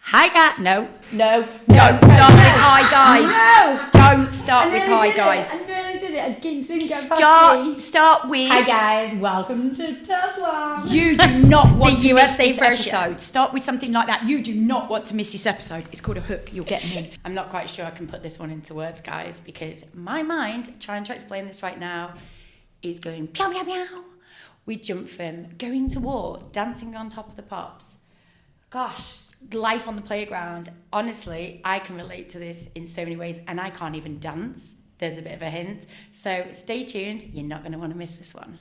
Hi guys. No. Don't start with hi guys. No. Don't start with hi guys. I nearly did it. I didn't go Start with. Hi guys, welcome to Tezlom. You do not want The to miss USA this version. episode. Start with something like that. You do not want to miss this episode. It's called a hook. You'll get me. I'm not quite sure I can put this one into words, guys, because my mind, trying to explain this right now, is going meow meow meow. We jump from going to war, dancing on top of the pops. Gosh, life on the playground. Honestly, I can relate to this in so many ways, and I can't even dance. There's a bit of a hint. So stay tuned. You're not going to want to miss this one.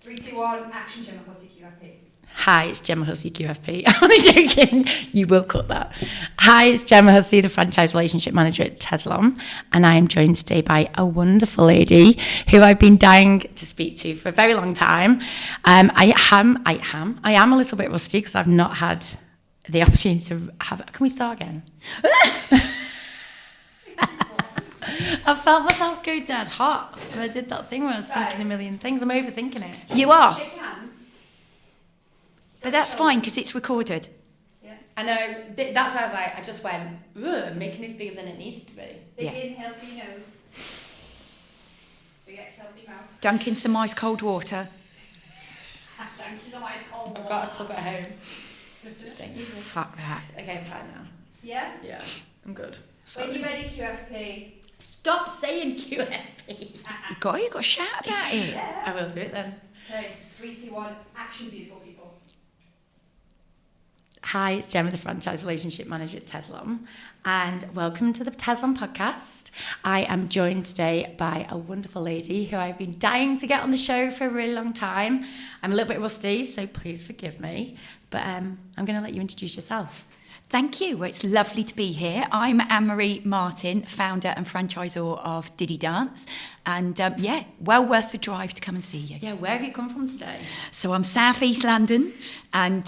Three, two, one, action, Gemma Hussey, QFP. Hi, it's Gemma Hussey, QFP. I'm only joking. You will cut that. Hi, it's Gemma Hussey, the Franchise Relationship Manager at Tezlom, and I am joined today by a wonderful lady who I've been dying to speak to for a very long time. I am a little bit rusty because I've not had the opportunity to have... Can we start again? I felt myself go dead hot when I did that thing where I was thinking a million things. I'm overthinking it. You are? Shake hands. But that's fine because it's recorded. Yeah. I know. That's why I was like, I just went, ugh, making this bigger than it needs to be. Big inhale through your nose. Big exhale through your mouth. Dunking some ice cold water. Thank you, some ice cold I've water. got a tub at home. Just don't use it. Fuck that. Okay, I'm fine now. Yeah? Yeah, I'm good. When you're ready, QFP. Stop saying QFP. You got to shout about it. Yeah. I will do it then. Okay, 3, 2, 1, action, beautiful people. Hi, it's Gemma, the Franchise Relationship Manager at Tezlom, and welcome to the Tezlom podcast. I am joined today by a wonderful lady who I've been dying to get on the show for a really long time. I'm a little bit rusty, so please forgive me, but I'm going to let you introduce yourself. Thank you. Well, it's lovely to be here. I'm Anne-Marie Martin, founder and franchisor of Diddi Dance. And well worth the drive to come and see you. Yeah, where have you come from today? So I'm South East London. And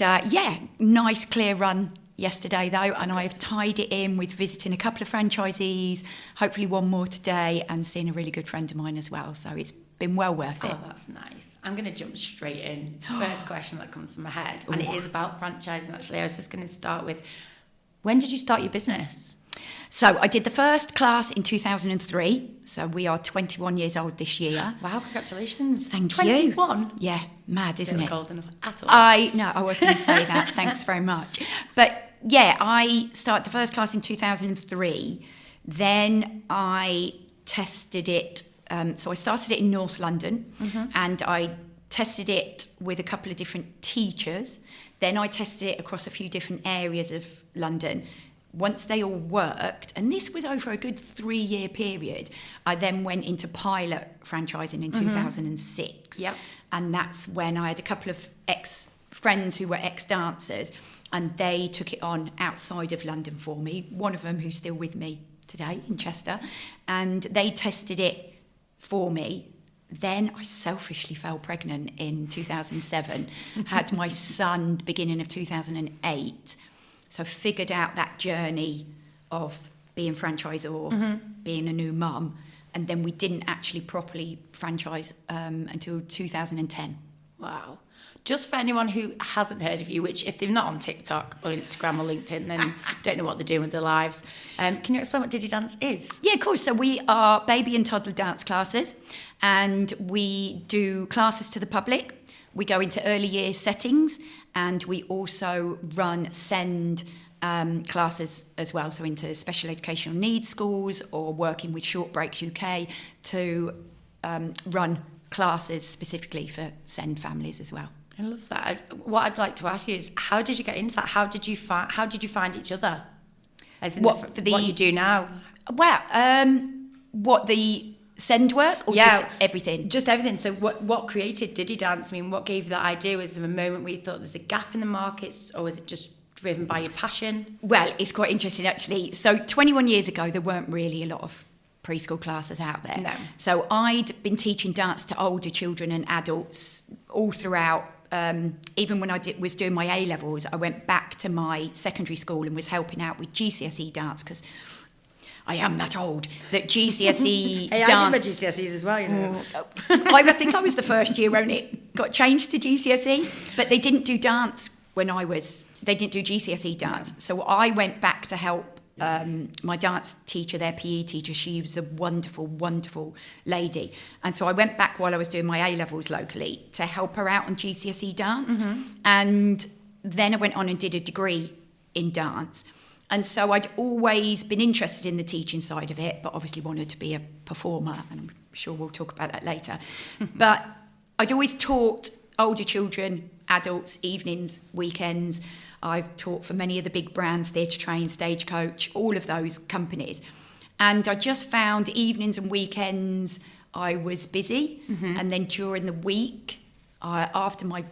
nice clear run yesterday though. And I've tied it in with visiting a couple of franchisees, hopefully one more today, and seeing a really good friend of mine as well. So it's been well worth it. Oh, that's nice. I'm going to jump straight in. First question that comes to my head, and it is about franchising actually. I was just going to start with, when did you start your business? So I did the first class in 2003. So we are 21 years old this year. Wow, congratulations. Thank 21? you. 21? Yeah, mad, isn't it? Old enough at all. I was going to say that. Thanks very much. But yeah, I started the first class in 2003. Then I tested it. So I started it in North London, and I tested it with a couple of different teachers. Then I tested it across a few different areas of London. Once they all worked, and this was over a good 3-year period, I then went into pilot franchising in 2006. Yep. And that's when I had a couple of ex-friends who were ex-dancers, and they took it on outside of London for me. One of them who's still with me today in Chester, and they tested it for me. Then I selfishly fell pregnant in 2007, had my son beginning of 2008. So figured out that journey of being franchisor, being a new mum, and then we didn't actually properly franchise until 2010. Wow. Just for anyone who hasn't heard of you, which if they're not on TikTok or Instagram or LinkedIn, then don't know what they're doing with their lives, can you explain what Diddi Dance is? Yeah, of course. So we are baby and toddler dance classes, and we do classes to the public. We go into early years settings, and we also send classes as well, so into special educational needs schools or working with Short Breaks UK to run classes specifically for SEND families as well. I love that. What I'd like to ask you is, how did you get into that? How did you find each other? As in what you do now? Well, what the SEND work or just everything? Just everything. So what created Diddi Dance? I mean, what gave you that idea? Was there a moment where you thought there's a gap in the markets, or was it just driven by your passion? Well, it's quite interesting actually. So 21 years ago, there weren't really a lot of preschool classes out there. No. So I'd been teaching dance to older children and adults all throughout even when I was doing my A-levels, I went back to my secondary school and was helping out with GCSE dance, because I am that old, that GCSE Hey, dance... I did my GCSEs as well, you know. I think I was the first year when it got changed to GCSE, but they didn't do dance when they didn't do GCSE dance. So I went back to help my dance teacher, their PE teacher. She was a wonderful, wonderful lady. And so I went back while I was doing my A-levels locally to help her out on GCSE dance. And then I went on and did a degree in dance. And so I'd always been interested in the teaching side of it, but obviously wanted to be a performer, and I'm sure we'll talk about that later. But I'd always taught older children, adults, evenings, weekends. I've taught for many of the big brands, Theatre Train, Stagecoach, all of those companies. And I just found evenings and weekends I was busy. And then during the week, after my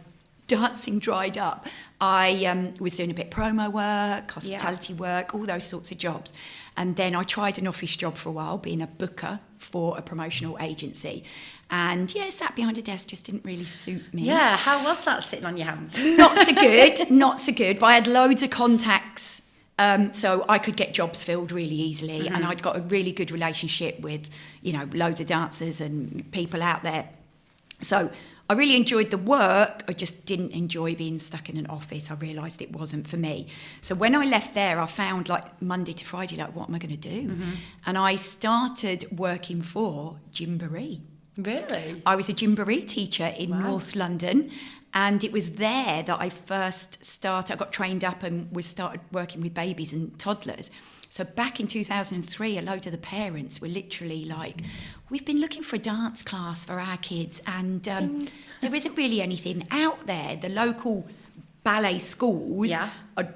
dancing dried up, I was doing a bit of promo work, hospitality work, all those sorts of jobs. And then I tried an office job for a while, being a booker for a promotional agency. And sat behind a desk just didn't really suit me. Yeah, how was that sitting on your hands? Not so good. But I had loads of contacts, so I could get jobs filled really easily. And I'd got a really good relationship with, loads of dancers and people out there. So I really enjoyed the work. I just didn't enjoy being stuck in an office. I realised it wasn't for me. So when I left there, I found Monday to Friday, what am I going to do? And I started working for Gymboree. Really? I was a Gymboree teacher in North London, and it was there that I first started. I got trained up and started working with babies and toddlers. So back in 2003, a load of the parents were literally like, we've been looking for a dance class for our kids, and there isn't really anything out there. The local ballet schools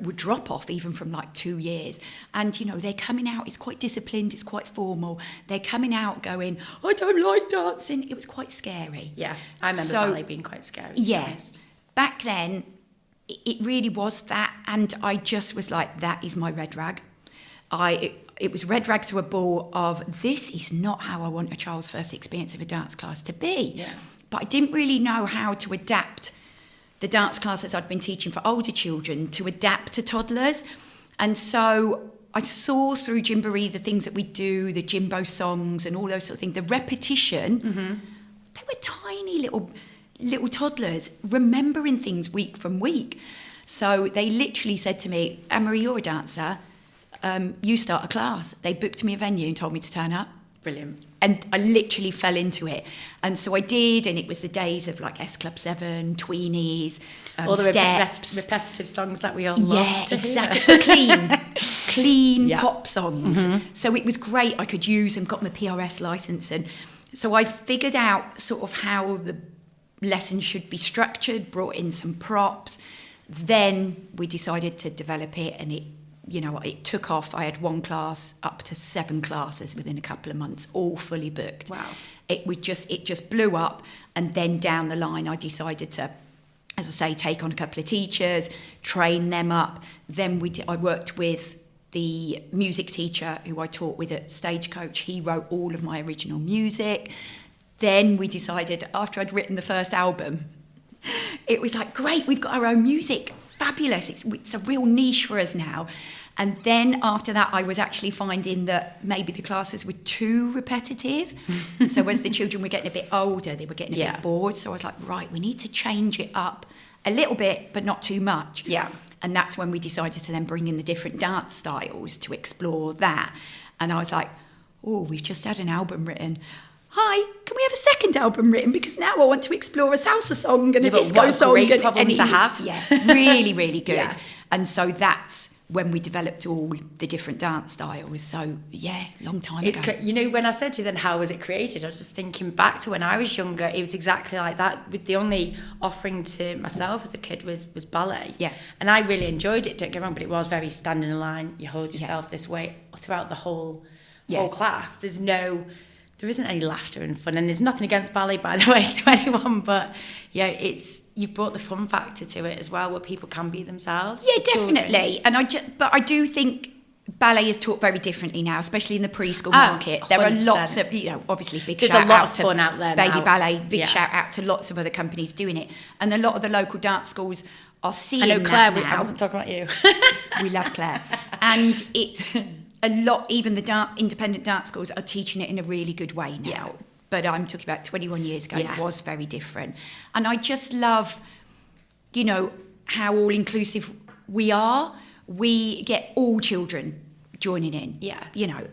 would drop off even from 2 years. And, they're coming out, it's quite disciplined, it's quite formal. They're coming out going, I don't like dancing. It was quite scary. Yeah, I remember ballet being quite scary. Yes. Back then, it really was that. And I just was like, that is my red rag. It was red rag to a bull of, this is not how I want a child's first experience of a dance class to be. Yeah. But I didn't really know how to adapt the dance classes I'd been teaching for older children to adapt to toddlers. And so I saw through Gymboree the things that we do, the Jimbo songs and all those sort of things, the repetition. They were tiny little toddlers remembering things week from week. So they literally said to me, Anne-Marie, you're a dancer. You start a class. They booked me a venue and told me to turn up. Brilliant. And I literally fell into it. And so I did, and it was the days of S Club 7, Tweenies, all the Steps. repetitive songs that we all love to exactly. hear. clean pop songs. So it was great. I could use and got my PRS license. And so I figured out sort of how the lessons should be structured, brought in some props. Then we decided to develop it, and it took off. I had one class up to 7 classes within a couple of months, all fully booked. Wow. It just blew up. And then down the line, I decided to, as I say, take on a couple of teachers, train them up. Then I worked with the music teacher who I taught with at Stagecoach. He wrote all of my original music. Then we decided, after I'd written the first album, it was great, we've got our own music. Fabulous. It's a real niche for us now. And then after that, I was actually finding that maybe the classes were too repetitive. So as the children were getting a bit older, they were getting a bit bored. So I was like, right, we need to change it up a little bit, but not too much. Yeah. And that's when we decided to then bring in the different dance styles to explore that. And I was like, oh, we've just had an album written. Hi, can we have a second album written? Because now I want to explore a salsa song and a disco song. What a great problem to have. Yeah, really, really good. Yeah. And so that's when we developed all the different dance styles. So, long time ago. When I said to you then, how was it created? I was just thinking back to when I was younger, it was exactly like that. With the only offering to myself as a kid was ballet. Yeah. And I really enjoyed it, don't get me wrong, but it was very stand in a line. You hold yourself this way throughout the whole class. There isn't any laughter and fun, and there's nothing against ballet, by the way, to anyone, but you've brought the fun factor to it as well, where people can be themselves. Yeah, definitely. And I do think ballet is taught very differently now, especially in the preschool market. There are 100%. lots of, obviously There's a lot of fun out there Baby now. Ballet, big Yeah. shout out to lots of other companies doing it. And a lot of the local dance schools are seeing I know Claire, that now. I wasn't talking about you. We love Claire. And it's a lot, even the independent dance schools are teaching it in a really good way now. Yeah. But I'm talking about 21 years ago, Yeah. it was very different. And I just love, how all-inclusive we are. We get all children joining in. Yeah.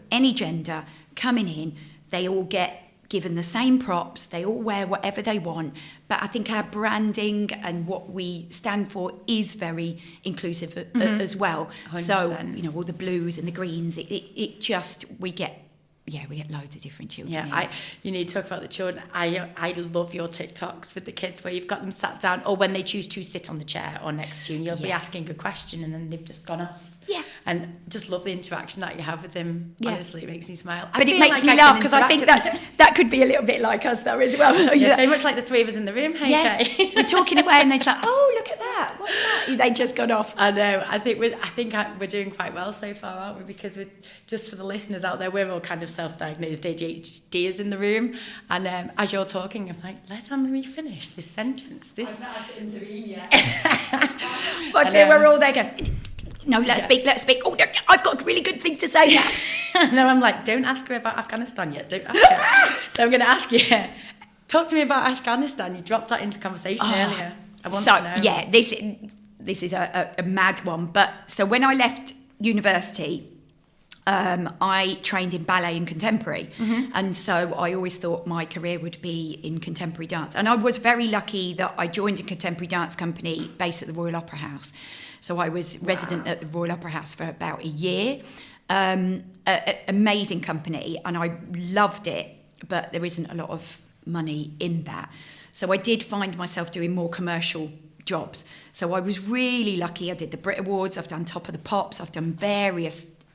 Any gender coming in, they all get given the same props, they all wear whatever they want. But I think our branding and what we stand for is very inclusive as well. 100%. So, all the blues and the greens, it just, we get loads of different children. Yeah, you need to talk about the children. I love your TikToks with the kids where you've got them sat down, or when they choose to sit on the chair or next to you, and you'll be asking a question and then they've just gone off. Yeah. And just love the interaction that you have with them. Yeah. Honestly, it makes me smile. But it makes me laugh because I think that could be a little bit like us though as well. Yeah, it's very much like the three of us in the room. Hey, Yeah, Kay. we're talking away and they're like, oh, look at that. What's that? They just got off. I know. I think we're doing quite well so far, aren't we? Because we're, just for the listeners out there, we're all kind of self-diagnosed ADHDers in the room. And as you're talking, I'm like, let Anne-Marie finish this sentence. I've not had to intervene yet. I feel we're all there going, no, let's speak. Oh, I've got a really good thing to say now. And then I'm like, don't ask her about Afghanistan yet. Don't ask her. So I'm going to ask you, talk to me about Afghanistan. You dropped that into conversation earlier. I want to know. Yeah, this is a mad one. But so when I left university, I trained in ballet and contemporary. And so I always thought my career would be in contemporary dance. And I was very lucky that I joined a contemporary dance company based at the Royal Opera House. So I was resident at the Royal Opera House for about a year. Amazing company, and I loved it, but there isn't a lot of money in that. So I did find myself doing more commercial jobs. So I was really lucky. I did the Brit Awards, I've done Top of the Pops, I've done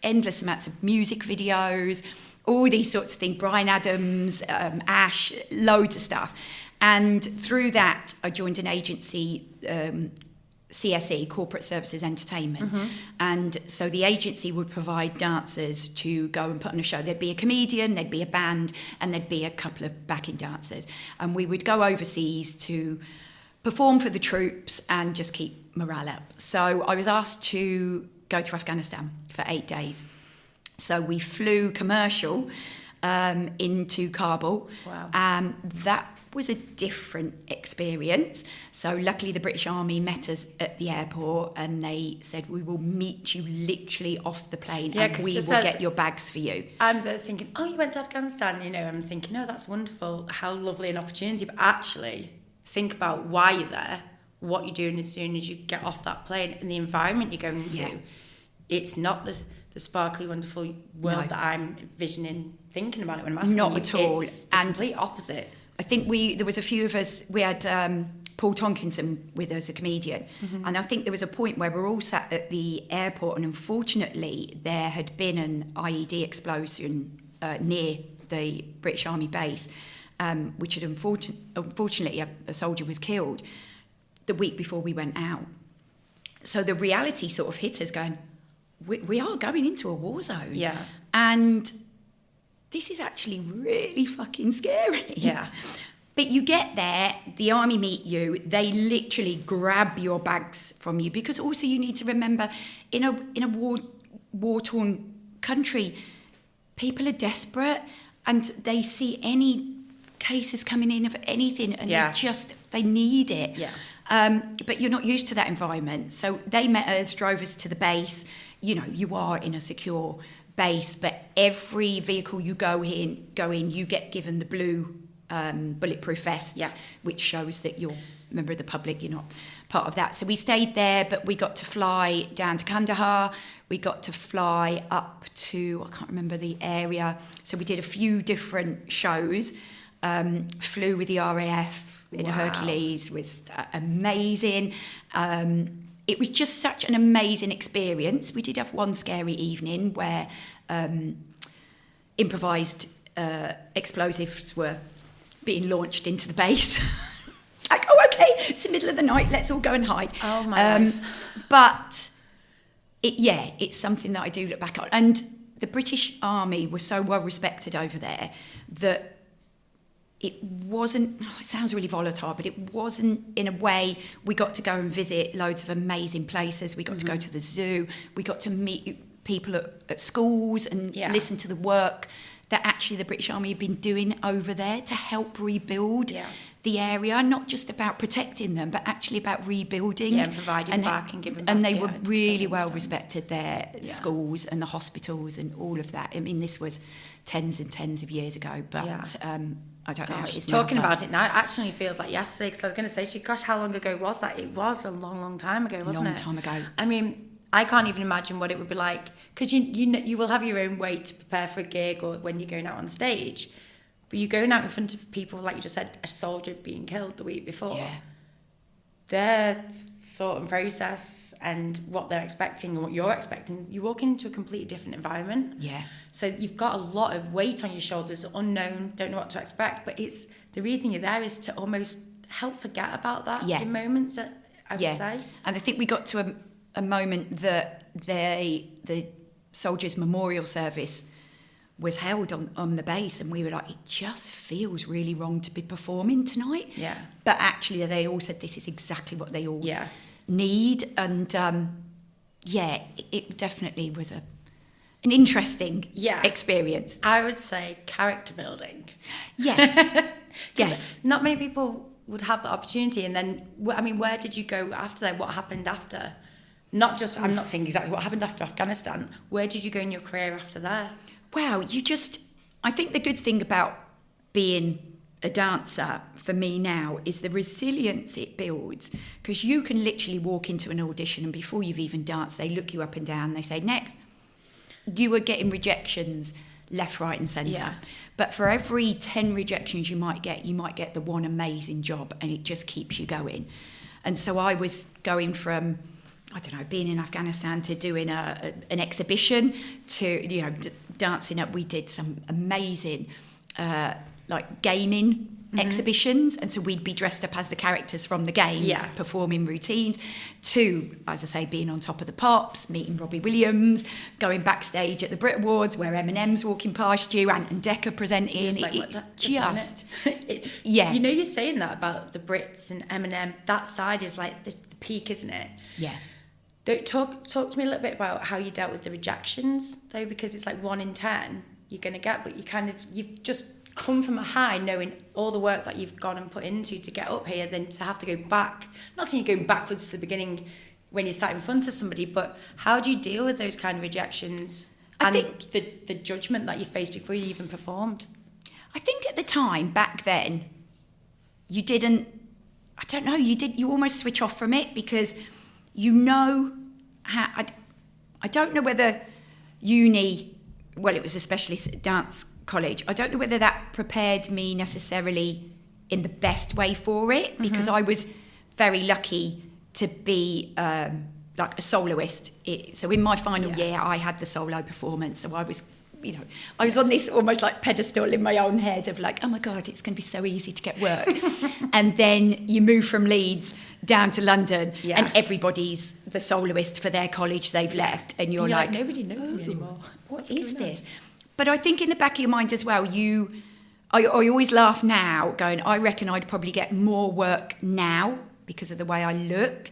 endless amounts of music videos, all these sorts of things, Bryan Adams, Ash, loads of stuff. And through that, I joined an agency, CSE, Corporate Services Entertainment. And so the agency would provide dancers to go and put on a show. There'd be a comedian, there'd be a band, and there'd be a couple of backing dancers. And we would go overseas to perform for the troops and just keep morale up. So I was asked to go to Afghanistan for 8 days. So we flew commercial into Kabul. Wow. That was a different experience. So luckily the British Army met us at the airport and they said, we will meet you literally off the plane and we will get your bags for you. I'm there thinking, oh, you went to Afghanistan, I'm thinking, no, that's wonderful, how lovely an opportunity. But actually, think about why you're there, what you're doing as soon as you get off that plane and the environment you're going into. Yeah. It's not the sparkly, wonderful world that I'm envisioning, thinking about it when I'm asking Not you. at all. It's the complete opposite. I think there was a few of us, we had Paul Tonkinson with us, a comedian, and I think there was a point where we're all sat at the airport and unfortunately there had been an IED explosion near the British Army base, which had unfortunately a soldier was killed the week before we went out. So the reality sort of hit us going, we are going into a war zone. Yeah. And this is actually really fucking scary. Yeah. But you get there, the army meet you, they literally grab your bags from you, because also you need to remember, in a war-torn country, people are desperate and they see any cases coming in of anything and they need it. Yeah. But you're not used to that environment. So they met us, drove us to the base. You are in a secure base, but every vehicle you go in, you get given the blue bulletproof vests, which shows that you're a member of the public, you're not part of that. So we stayed there, but we got to fly down to Kandahar, we got to fly up to, I can't remember the area, so we did a few different shows, flew with the RAF in a Hercules, was amazing. It was just such an amazing experience. We did have one scary evening where improvised explosives were being launched into the base. It's like, oh, okay, it's the middle of the night, let's all go and hide. Oh, my life. But it's something that I do look back on. And the British Army was so well respected over there that it wasn't, it sounds really volatile, but it wasn't, in a way, we got to go and visit loads of amazing places. We got to go to the zoo. We got to meet people at schools and listen to the work that actually the British Army had been doing over there to help rebuild the area, not just about protecting them, but actually about rebuilding. Yeah, and providing back and giving back. And they were really well respected there, schools and the hospitals and all of that. I mean, this was tens and tens of years ago, but I don't know how it is talking now, about it now, it actually feels like yesterday, because I was going to say to you, gosh, how long ago was that? It was a long, long time ago, wasn't it? Long time ago. I mean, I can't even imagine what it would be like, because you will have your own way to prepare for a gig or when you're going out on stage, but you're going out in front of people, like you just said, a soldier being killed the week before. Yeah. Their thought and process and what they're expecting and what you're expecting, you walk into a completely different environment. Yeah. So you've got a lot of weight on your shoulders, unknown, don't know what to expect, but it's the reason you're there is to almost help forget about that in moments, I would say. And I think we got to a moment that the soldiers' memorial service was held on the base, and we were like, it just feels really wrong to be performing tonight. Yeah. But actually they all said this is exactly what they all need. And it definitely was an interesting experience. I would say character building. Yes. Yes. Not many people would have the opportunity. And then, I mean, where did you go after that? What happened after? Not just, I'm not saying exactly what happened after Afghanistan. Where did you go in your career after that? Wow, I think the good thing about being a dancer for me now is the resilience it builds, because you can literally walk into an audition and before you've even danced, they look you up and down, they say, next. You are getting rejections left, right and centre. Yeah. But for every 10 rejections you might get the one amazing job, and it just keeps you going. And so I was going from, I don't know, being in Afghanistan to doing an exhibition to, dancing up. We did some amazing, gaming exhibitions. And so we'd be dressed up as the characters from the games, performing routines, to, as I say, being on Top of the Pops, meeting Robbie Williams, going backstage at the Brit Awards where Eminem's walking past you, Ant and Decca presenting. You're saying that about the Brits and Eminem. That side is like the peak, isn't it? Yeah. Talk to me a little bit about how you dealt with the rejections, though, because it's like 1 in 10 you're going to get, but you've just come from a high knowing all the work that you've gone and put into to get up here, then to have to go back. I'm not saying you're going backwards to the beginning when you sat in front of somebody, but how do you deal with those kind of rejections? I think the judgment that you faced before you even performed. I think at the time, back then, you almost switch off from it, because I don't know whether uni, well, it was a specialist dance college, I don't know whether that prepared me necessarily in the best way for it, because I was very lucky to be like a soloist. So in my final year, I had the solo performance, so I was on this almost like pedestal in my own head of like, oh my God, it's going to be so easy to get work. And then you move from Leeds down to London and everybody's the soloist for their college they've left. And you're like, nobody knows me anymore. What is this? But I think in the back of your mind as well, I always laugh now going, I reckon I'd probably get more work now because of the way I look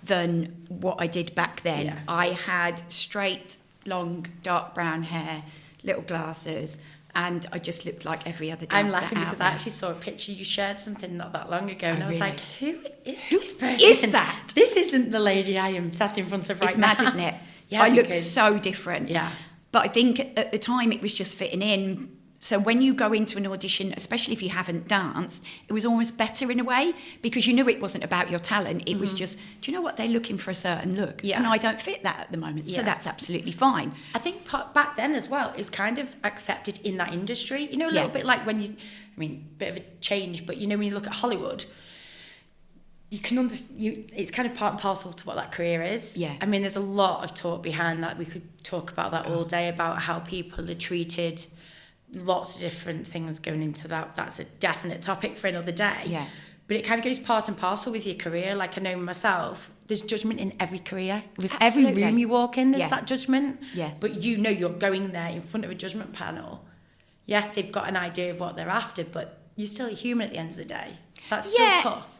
than what I did back then. Yeah. I had straight, long, dark brown hair, little glasses, and I just looked like every other dancer. I'm laughing because I actually saw a picture. You shared something not that long ago, and I was like, who is this person? Is that? This isn't the lady I am sat in front of right now. It's mad, isn't it? I look so different. Yeah. But I think at the time it was just fitting in. So when you go into an audition, especially if you haven't danced, it was almost better in a way, because you knew it wasn't about your talent. It was just, do you know what? They're looking for a certain look. Yeah. And I don't fit that at the moment. So that's absolutely fine. I think back then as well, it was kind of accepted in that industry. A little bit like when bit of a change, but when you look at Hollywood, you can understand, it's kind of part and parcel to what that career is. Yeah. I mean, there's a lot of talk behind that. We could talk about that all day, about how people are treated. Lots of different things going into that. That's a definite topic for another day. Yeah. But it kind of goes part and parcel with your career. Like I know myself, there's judgment in every career. With Absolutely. every room you walk in, there's Yeah. that judgment. Yeah. But you know you're going there in front of a judgment panel. Yes, they've got an idea of what they're after, but you're still a human at the end of the day. That's still tough.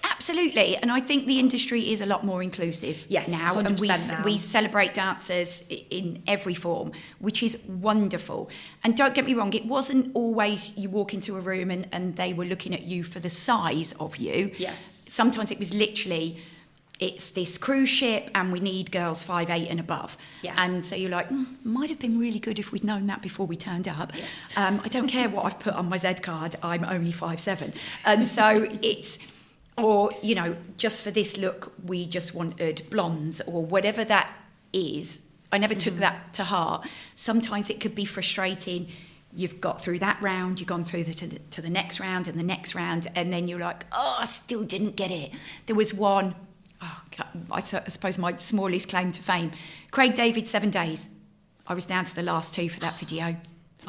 Absolutely, and I think the industry is a lot more inclusive Yes, now, and 100% now. we celebrate dancers in every form, which is wonderful. And don't get me wrong, it wasn't always you walk into a room and they were looking at you for the size of you. Yes. Sometimes it was literally, it's this cruise ship and we need girls 5'8" and above. Yeah. And so you're like, might have been really good if we'd known that before we turned up. Yes. I don't care what I've put on my Z card, I'm only 5'7". And so it's, or, you know, just for this look, we just wanted blondes or whatever that is. I never took that to heart. Sometimes it could be frustrating. You've got through that round, you've gone through to the next round and the next round, and then you're like, I still didn't get it. There was one, I suppose my smallest claim to fame, Craig David, 7 Days. I was down to the last 2 for that video.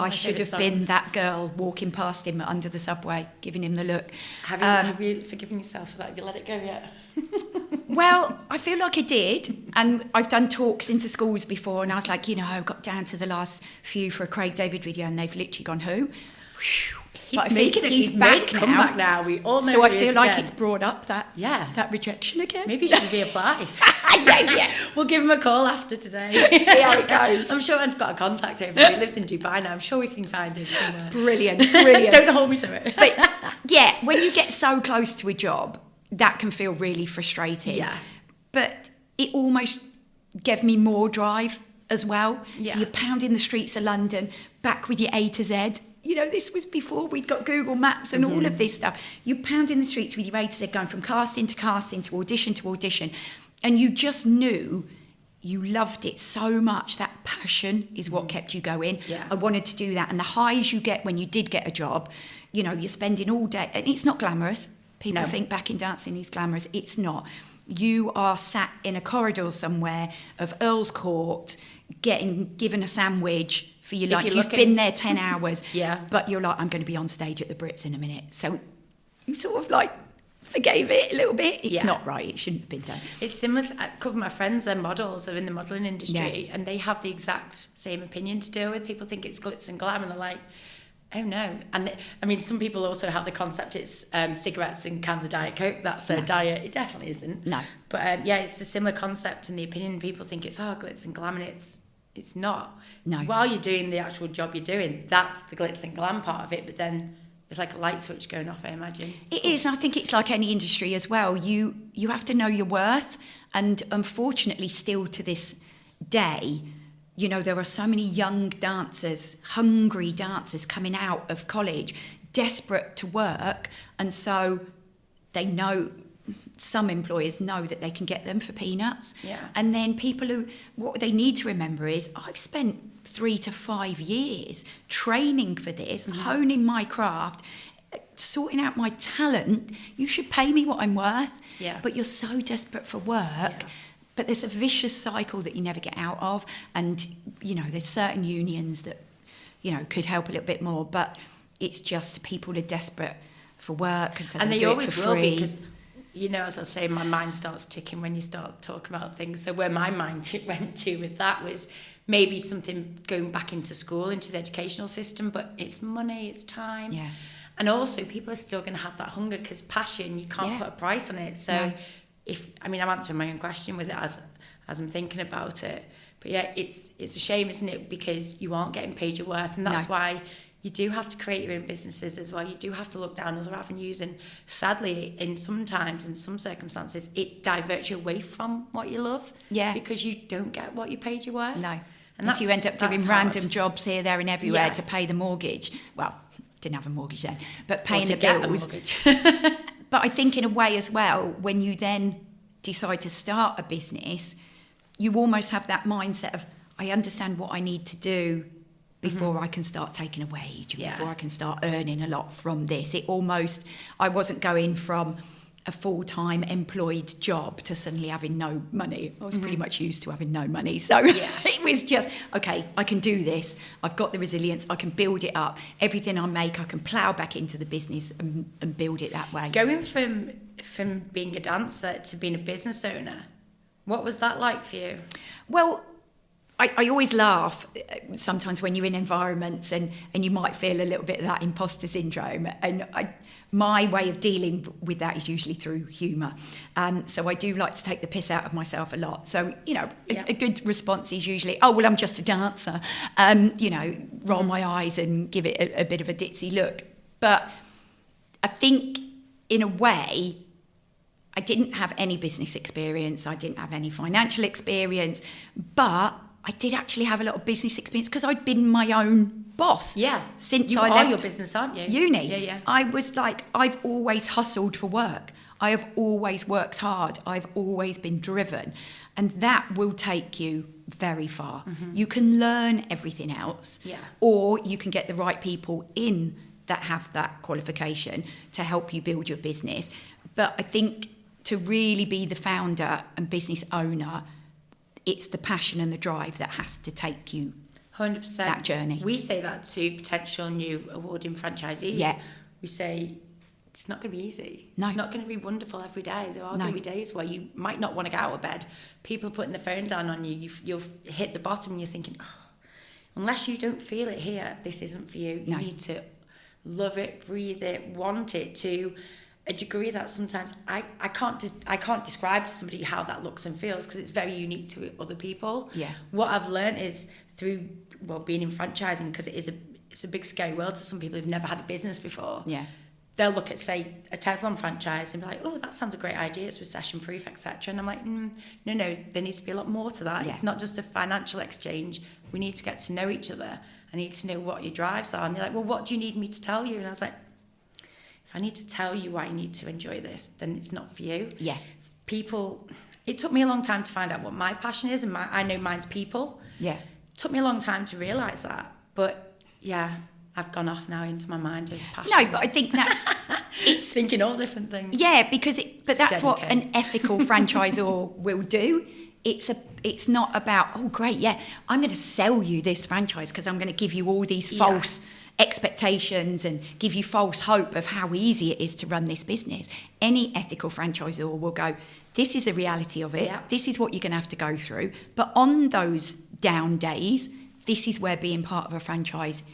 I should have been that girl walking past him under the subway, giving him the look. Have you forgiven yourself for that? Have you let it go yet? Well, I feel like I did. And I've done talks into schools before, and I was like, I got down to the last few for a Craig David video, and they've literally gone, who? Whew. He's making it. He's back made a comeback now. We all know. So I who he feel is like again. it's brought up that rejection again. Maybe he should reapply. yeah. We'll give him a call after today. See how it goes. I'm sure I've got a contact over there. He lives in Dubai now. I'm sure we can find him somewhere. Brilliant. Don't hold me to it. But yeah, when you get so close to a job, that can feel really frustrating. Yeah. But it almost gave me more drive as well. Yeah. So you're pounding the streets of London, back with your A to Z. This was before we'd got Google Maps and all of this stuff. You're pounding the streets with your A to Z, going from casting to audition to audition. And you just knew you loved it so much. That passion is what kept you going. Yeah. I wanted to do that. And the highs you get when you did get a job, you're spending all day. And it's not glamorous. People think back in dancing is glamorous. It's not. You are sat in a corridor somewhere of Earl's Court, getting given a sandwich for your lunch. You've been there 10 hours. Yeah. But you're like, I'm going to be on stage at the Brits in a minute. So you sort of like forgave it a little bit. It's not right. It shouldn't have been done. It's similar to a couple of my friends, they're models, they're in the modelling industry, and they have the exact same opinion to deal with. People think it's glitz and glam, and they're like, oh no. And some people also have the concept it's cigarettes and cans of Diet Coke. That's a diet. It definitely isn't. No. But it's a similar concept, and the opinion people think it's glitz and glam, and it's not. No. While you're doing the actual job you're doing, that's the glitz and glam part of it, but then it's like a light switch going off, I imagine. It is. I think it's like any industry as well. You have to know your worth. And unfortunately, still to this day, there are so many young dancers, hungry dancers coming out of college, desperate to work. And so they know, some employers know that they can get them for peanuts. Yeah. And then what they need to remember is, I've spent 3 to 5 years training for this, honing my craft, sorting out my talent. You should pay me what I'm worth. Yeah. But you're so desperate for work. Yeah. But there's a vicious cycle that you never get out of. And, there's certain unions that, could help a little bit more. But it's just people are desperate for work. And they do always it for will free. be, because, as I was saying, my mind starts ticking when you start talking about things. So where my mind went to with that was maybe something going back into school, into the educational system, but it's money, it's time. Yeah. And also people are still going to have that hunger, because passion, you can't put a price on it. So No. I'm answering my own question with it as I'm thinking about it. But it's a shame, isn't it? Because you aren't getting paid your worth, and that's why you do have to create your own businesses as well. You do have to look down other avenues, and sadly, in some circumstances, it diverts you away from what you love. Yeah. Because you don't get what you paid your worth. No. And so you end up doing that's random hard. jobs here, there and everywhere Yeah. to pay the mortgage. Well, didn't have a mortgage then, but paying to the get a bills. mortgage. But I think in a way as well, when you then decide to start a business, you almost have that mindset of, I understand what I need to do before I can start taking a wage, and before I can start earning a lot from this. I wasn't going from a full-time employed job to suddenly having no money. I was pretty much used to having no money. So it was just, okay, I can do this. I've got the resilience. I can build it up. Everything I make, I can plough back into the business and build it that way. Going from being a dancer to being a business owner, what was that like for you? Well, I always laugh sometimes when you're in environments and you might feel a little bit of that imposter syndrome. And my way of dealing with that is usually through humour. So I do like to take the piss out of myself a lot. So, a good response is usually, oh, well, I'm just a dancer. Roll my eyes and give it a bit of a ditzy look. But I think in a way, I didn't have any business experience. I didn't have any financial experience, but I did actually have a lot of business experience because I'd been my own boss. Yeah. Since you I are left your business, aren't you? uni. Yeah. I was like, I've always hustled for work. I have always worked hard. I've always been driven. And that will take you very far. Mm-hmm. You can learn everything else. Yeah. Or you can get the right people in that have that qualification to help you build your business. But I think to really be the founder and business owner, it's the passion and the drive that has to take you 100%. That journey. We say that to potential new awarding franchisees. Yeah. We say it's not going to be easy. No. It's not going to be wonderful every day. There are going to be days where you might not want to get out of bed. People are putting the phone down on you. You'll hit the bottom and you're thinking, unless you don't feel it here, this isn't for you. You need to love it, breathe it, want it to a degree that sometimes I can't describe to somebody how that looks and feels because it's very unique to other people. Yeah. What I've learned is through being in franchising, because it's a big scary world to some people who've never had a business before. Yeah. They'll look at, say, a Tezlom franchise and be like, oh, that sounds a great idea, it's recession proof, etc. And I'm like, no, there needs to be a lot more to that. Yeah. It's not just a financial exchange. We need to get to know each other. I need to know what your drives are. And they're like, well, what do you need me to tell you? And I was like, if I need to tell you why you need to enjoy this, then it's not for you. Yeah. It took me a long time to find out what my passion is, and I know mine's people. Yeah. It took me a long time to realise that. But yeah, I've gone off now into my mind of passion. No, but I think that's it's thinking all different things. Yeah, because that's what an ethical franchisor will do. It's not about, oh great, yeah, I'm going to sell you this franchise because I'm going to give you all these false expectations and give you false hope of how easy it is to run this business. Any ethical franchisor will go, this is the reality of it. Yeah. This is what you're going to have to go through. But on those down days, this is where being part of a franchise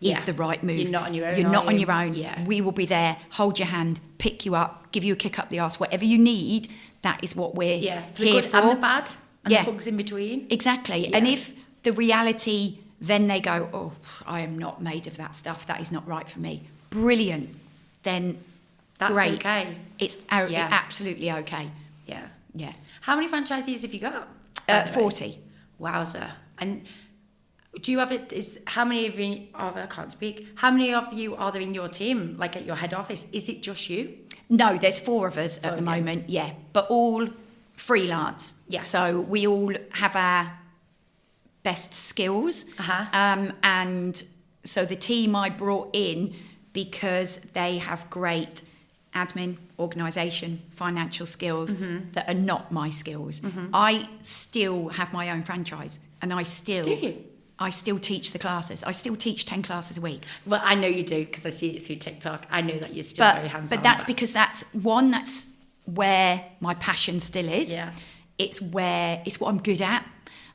is the right move. You're not on your own. You're not on your own. Yeah. We will be there, hold your hand, pick you up, give you a kick up the arse, whatever you need. That is what we're here the good for. And the bad, and the bugs in between. Exactly. Yeah. And if the reality, then they go, oh, I am not made of that stuff. That is not right for me. Brilliant. Then that's great. Okay. It's absolutely okay. Yeah. Yeah. How many franchisees have you got? 40. Wowzer. And do you have how many of you I can't speak. How many of you are there in your team, like at your head office? Is it just you? No, there's 4 of us at the moment, but all freelance. Yes. So we all have our best skills. And so the team I brought in because they have great admin, organisation, financial skills that are not my skills. I still have my own franchise and I still... Do you? I still teach the classes. I still teach 10 classes a week. Well, I know you do because I see it through TikTok. I know that you're still very hands-on. But that's because that's where my passion still is. Yeah. It's what I'm good at.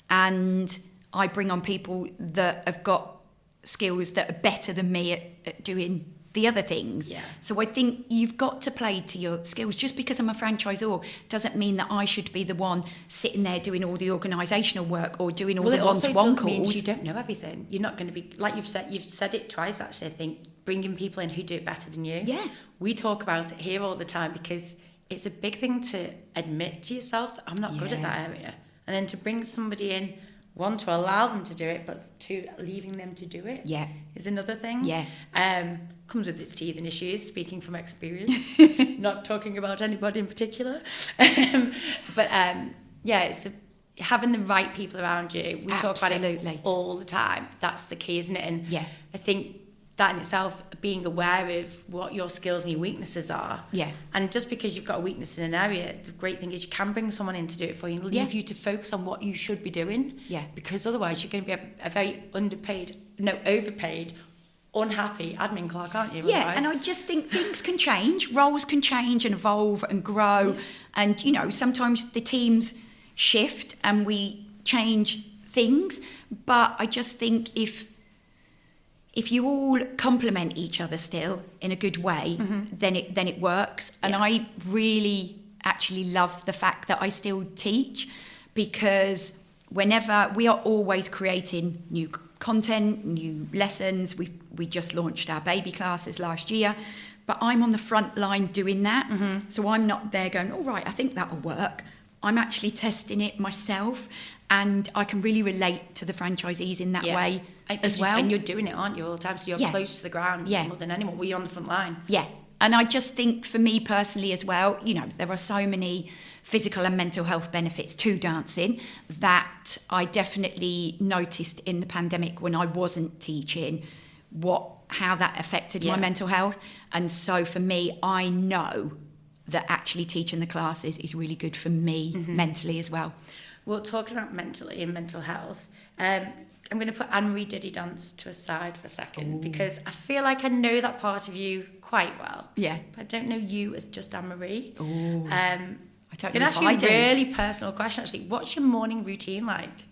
And I bring on people that have got skills that are better than me at doing the other things. Yeah. So I think you've got to play to your skills. Just because I'm a franchisor doesn't mean that I should be the one sitting there doing all the organisational work or doing all the one-to-one calls. Means you don't know everything. You're not going to be, like you've said it twice actually, I think, bringing people in who do it better than you. Yeah. We talk about it here all the time because it's a big thing to admit to yourself that I'm not good at that area. And then to bring somebody in, one, to allow them to do it, but two, leaving them to do it is another thing. Yeah. Comes with its teething issues, speaking from experience, not talking about anybody in particular. But it's having the right people around you. We talk about it all the time. That's the key, isn't it? And I think that in itself, being aware of what your skills and your weaknesses are. Yeah. And just because you've got a weakness in an area, the great thing is you can bring someone in to do it for you and leave you to focus on what you should be doing. Yeah. Because otherwise you're going to be a very overpaid, unhappy admin clerk, aren't you? Yeah, otherwise? and I just think things can change, roles can change and evolve and grow. And, sometimes the teams shift and we change things. But I just think if you all complement each other still in a good way, then it works. And I really actually love the fact that I still teach, because whenever we are always creating new content, new lessons. We just launched our baby classes last year, but I'm on the front line doing that. So I'm not there going, all right, I think that'll work. I'm actually testing it myself, and I can really relate to the franchisees in that way as well. And you're doing it, aren't you, all the time? So you're close to the ground more than anyone. We're on the front line. Yeah. And I just think for me personally as well, there are so many physical and mental health benefits to dancing that I definitely noticed in the pandemic when I wasn't teaching how that affected my mental health. And so for me, I know that actually teaching the classes is really good for me mentally as well. Well, talking about mentally and mental health, I'm going to put Anne-Marie Diddi Dance to a side for a second because I feel like I know that part of you quite well. Yeah. But I don't know you as just Anne-Marie. I don't can know ask if you I a do. really personal question, actually. What's your morning routine like?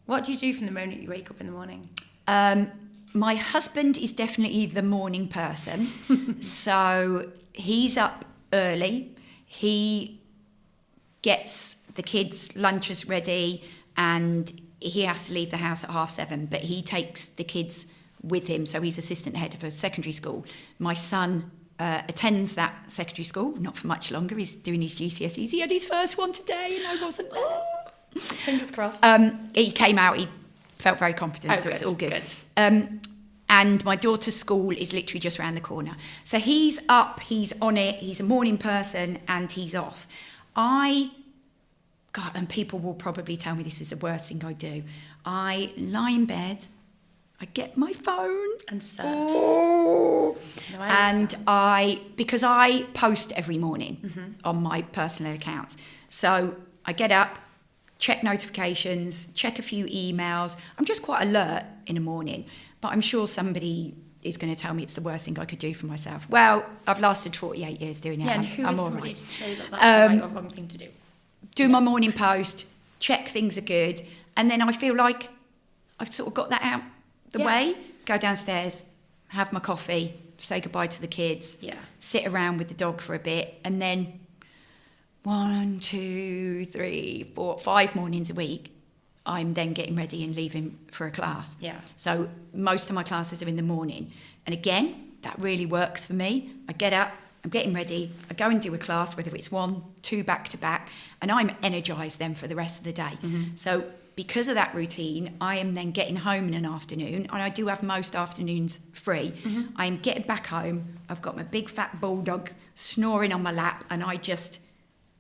What do you do from the moment you wake up in the morning? My husband is definitely the morning person. So he's up early. He gets the kids' lunches ready and he has to leave the house at 7:30, but he takes the kids with him. So he's assistant head of a secondary school. My son attends that secondary school, not for much longer. He's doing his GCSEs. He had his first one today and I wasn't there. Fingers crossed. He came out, he felt very confident, so it's all good. And my daughter's school is literally just around the corner. So he's up, he's on it, he's a morning person and he's off. And people will probably tell me this is the worst thing I do. I lie in bed, I get my phone and surf. Because I post every morning on my personal accounts. So I get up, check notifications, check a few emails. I'm just quite alert in the morning, but I'm sure somebody is going to tell me it's the worst thing I could do for myself. Well, I've lasted 48 years doing it. Yeah, and who I'm is all somebody right. to say that that's the right or wrong thing to do? Do my morning post, check things are good, and then I feel like I've sort of got that out the way, go downstairs, have my coffee, say goodbye to the kids, sit around with the dog for a bit, and then 1, 2, 3, 4, 5 mornings a week, I'm then getting ready and leaving for a class. Yeah. So most of my classes are in the morning. And again, that really works for me. I get up, I'm getting ready, I go and do a class, whether it's 1, 2 back to back, and I'm energised then for the rest of the day. So because of that routine, I am then getting home in an afternoon, and I do have most afternoons free. I am getting back home, I've got my big fat bulldog snoring on my lap, and I just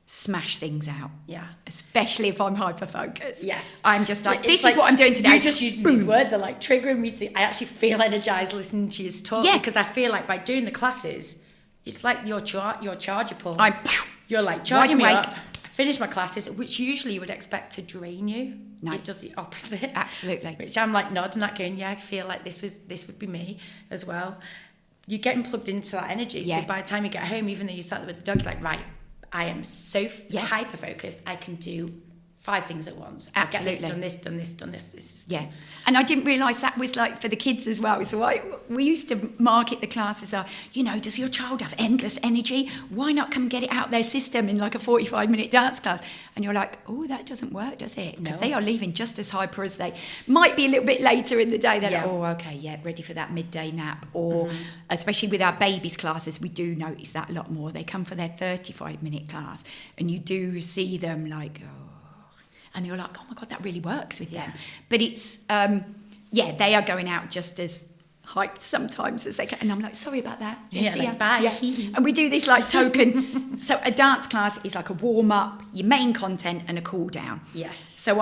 smash things out. Yeah. Especially if I'm hyper-focused. Yes. I'm just like, It's this like is what I'm doing today. You just using these words are like triggering me to, I actually feel energised listening to you talk because I feel like by doing the classes, it's like your charger pull. You're like charging me up. I finish my classes, which usually you would expect to drain you. No. It does the opposite. Absolutely. Which I'm like nodding that going, yeah, I feel like this would be me as well. You're getting plugged into that energy. So by the time you get home, even though you sat there with the dog, you're like, right, I am so hyper focused. I can do 5 things at once. Absolutely. I get this, done this. Yeah. And I didn't realise that was like for the kids as well. So we used to market the classes as, does your child have endless energy? Why not come get it out their system in like a 45-minute dance class? And you're like, oh, that doesn't work, does it? Because they are leaving just as hyper as they might be a little bit later in the day. They're like, oh, okay, ready for that midday nap. Or especially with our babies classes, we do notice that a lot more. They come for their 35-minute class and you do see them like, and you're like, oh my God, that really works with them. But it's, they are going out just as hyped sometimes as they can. And I'm like, sorry about that. Bye. Yeah. And we do this like token. So a dance class is like a warm up, your main content and a cool down. Yes. So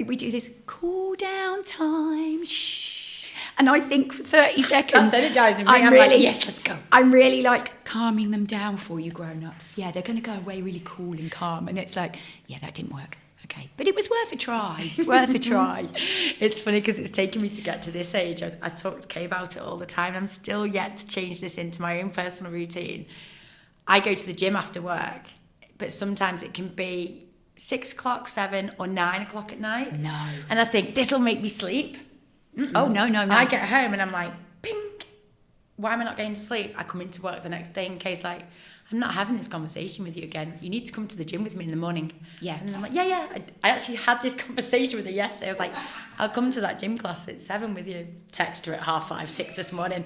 we do this cool down time. Shh. And I think for 30 seconds, That's energising me. I'm like, yes, let's go. I'm really like calming them down for you grown-ups. Yeah, they're going to go away really cool and calm. And it's like, yeah, that didn't work. Okay, but it was worth a try. Worth a try. It's funny because it's taken me to get to this age. I talk to Kay about it all the time. I'm still yet to change this into my own personal routine. I go to the gym after work, but sometimes it can be 6 o'clock, 7 or 9 o'clock at night. No. And I think, this will make me sleep. Oh, no. I get home and I'm like, ping. Why am I not going to sleep? I come into work the next day and Kay's like, I'm not having this conversation with you again. You need to come to the gym with me in the morning. Yeah. And I'm like, yeah. I actually had this conversation with her yesterday. I was like, I'll come to that gym class at 7 with you. Text her at 5:30, 6 this morning.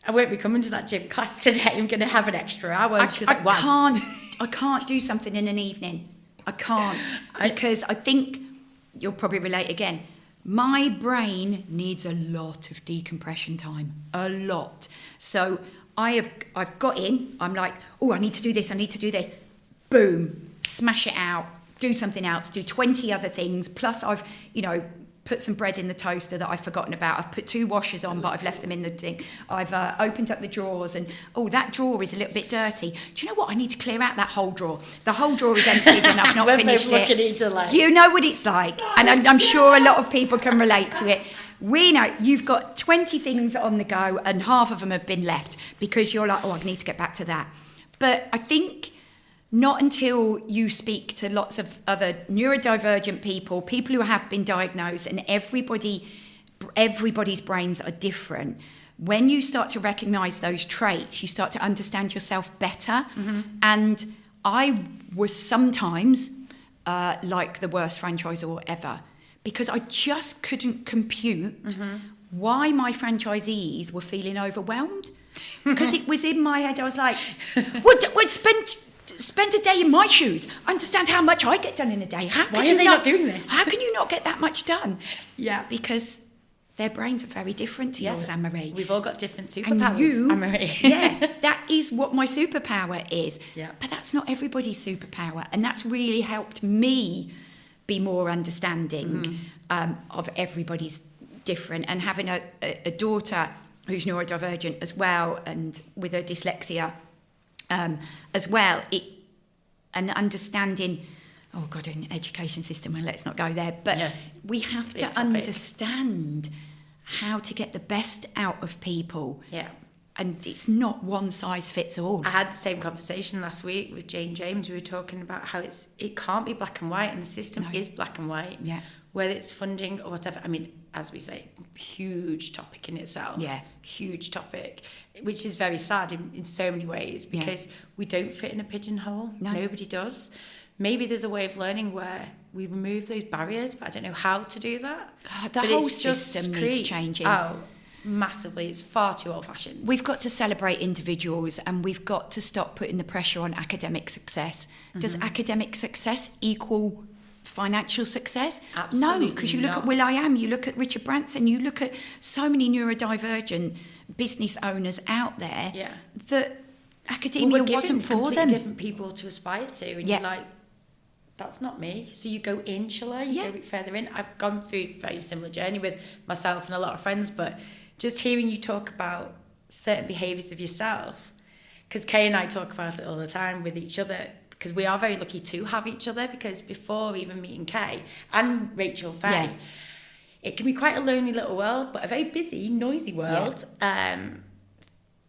I won't be coming to that gym class today. I'm going to have an extra hour. And she was like, wow. I can't do something in an evening. I can't. Because I think you'll probably relate again. My brain needs a lot of decompression time. A lot. So I've got in, I'm like, oh, I need to do this. Boom, smash it out, do something else, do 20 other things. Plus I've, put some bread in the toaster that I've forgotten about. I've put 2 washers on, but I've left them in the thing. I've opened up the drawers and, that drawer is a little bit dirty. Do you know what? I need to clear out that whole drawer. The whole drawer is emptied and I've not finished it. You know what it's like. And I'm sure a lot of people can relate to it. We know you've got 20 things on the go and half of them have been left because you're like, I need to get back to that. But I think not until you speak to lots of other neurodivergent people who have been diagnosed, and everybody's brains are different. When you start to recognise those traits, you start to understand yourself better. Mm-hmm. And I was sometimes like the worst franchisor ever, because I just couldn't compute why my franchisees were feeling overwhelmed. Because it was in my head, I was like, would spend a day in my shoes. Understand how much I get done in a day. Why are they not doing this? How can you not get that much done? Yeah, because their brains are very different to yours, Anne-Marie. We've all got different superpowers, Anne-Marie. Yeah, that is what my superpower is. Yeah. But that's not everybody's superpower. And that's really helped me be more understanding of everybody's different. And having a daughter who's neurodivergent as well, and with her dyslexia as well, and understanding, in education system, well, let's not go there, but we have to understand how to get the best out of people. Yeah. And it's not one size fits all. I had the same conversation last week with Jane James. We were talking about how it can't be black and white, and the system is black and white. Yeah. Whether it's funding or whatever. I mean, as we say, huge topic in itself. Yeah. Huge topic, which is very sad in so many ways, because we don't fit in a pigeonhole. No. Nobody does. Maybe there's a way of learning where we remove those barriers, but I don't know how to do that. The whole system needs changing. Oh, massively. It's far too old-fashioned. We've got to celebrate individuals, and we've got to stop putting the pressure on academic success. Does academic success equal financial success? Absolutely no, because you look at will.i.am, you look at Richard Branson, you look at so many neurodivergent business owners out there that academia wasn't for them. Different people to aspire to, and you're like, that's not me. So you go insular, you go a bit further in. I've gone through a very similar journey with myself and a lot of friends, but just hearing you talk about certain behaviours of yourself, because Kay and I talk about it all the time with each other, because we are very lucky to have each other, because before even meeting Kay and Rachel Faye, it can be quite a lonely little world, but a very busy, noisy world.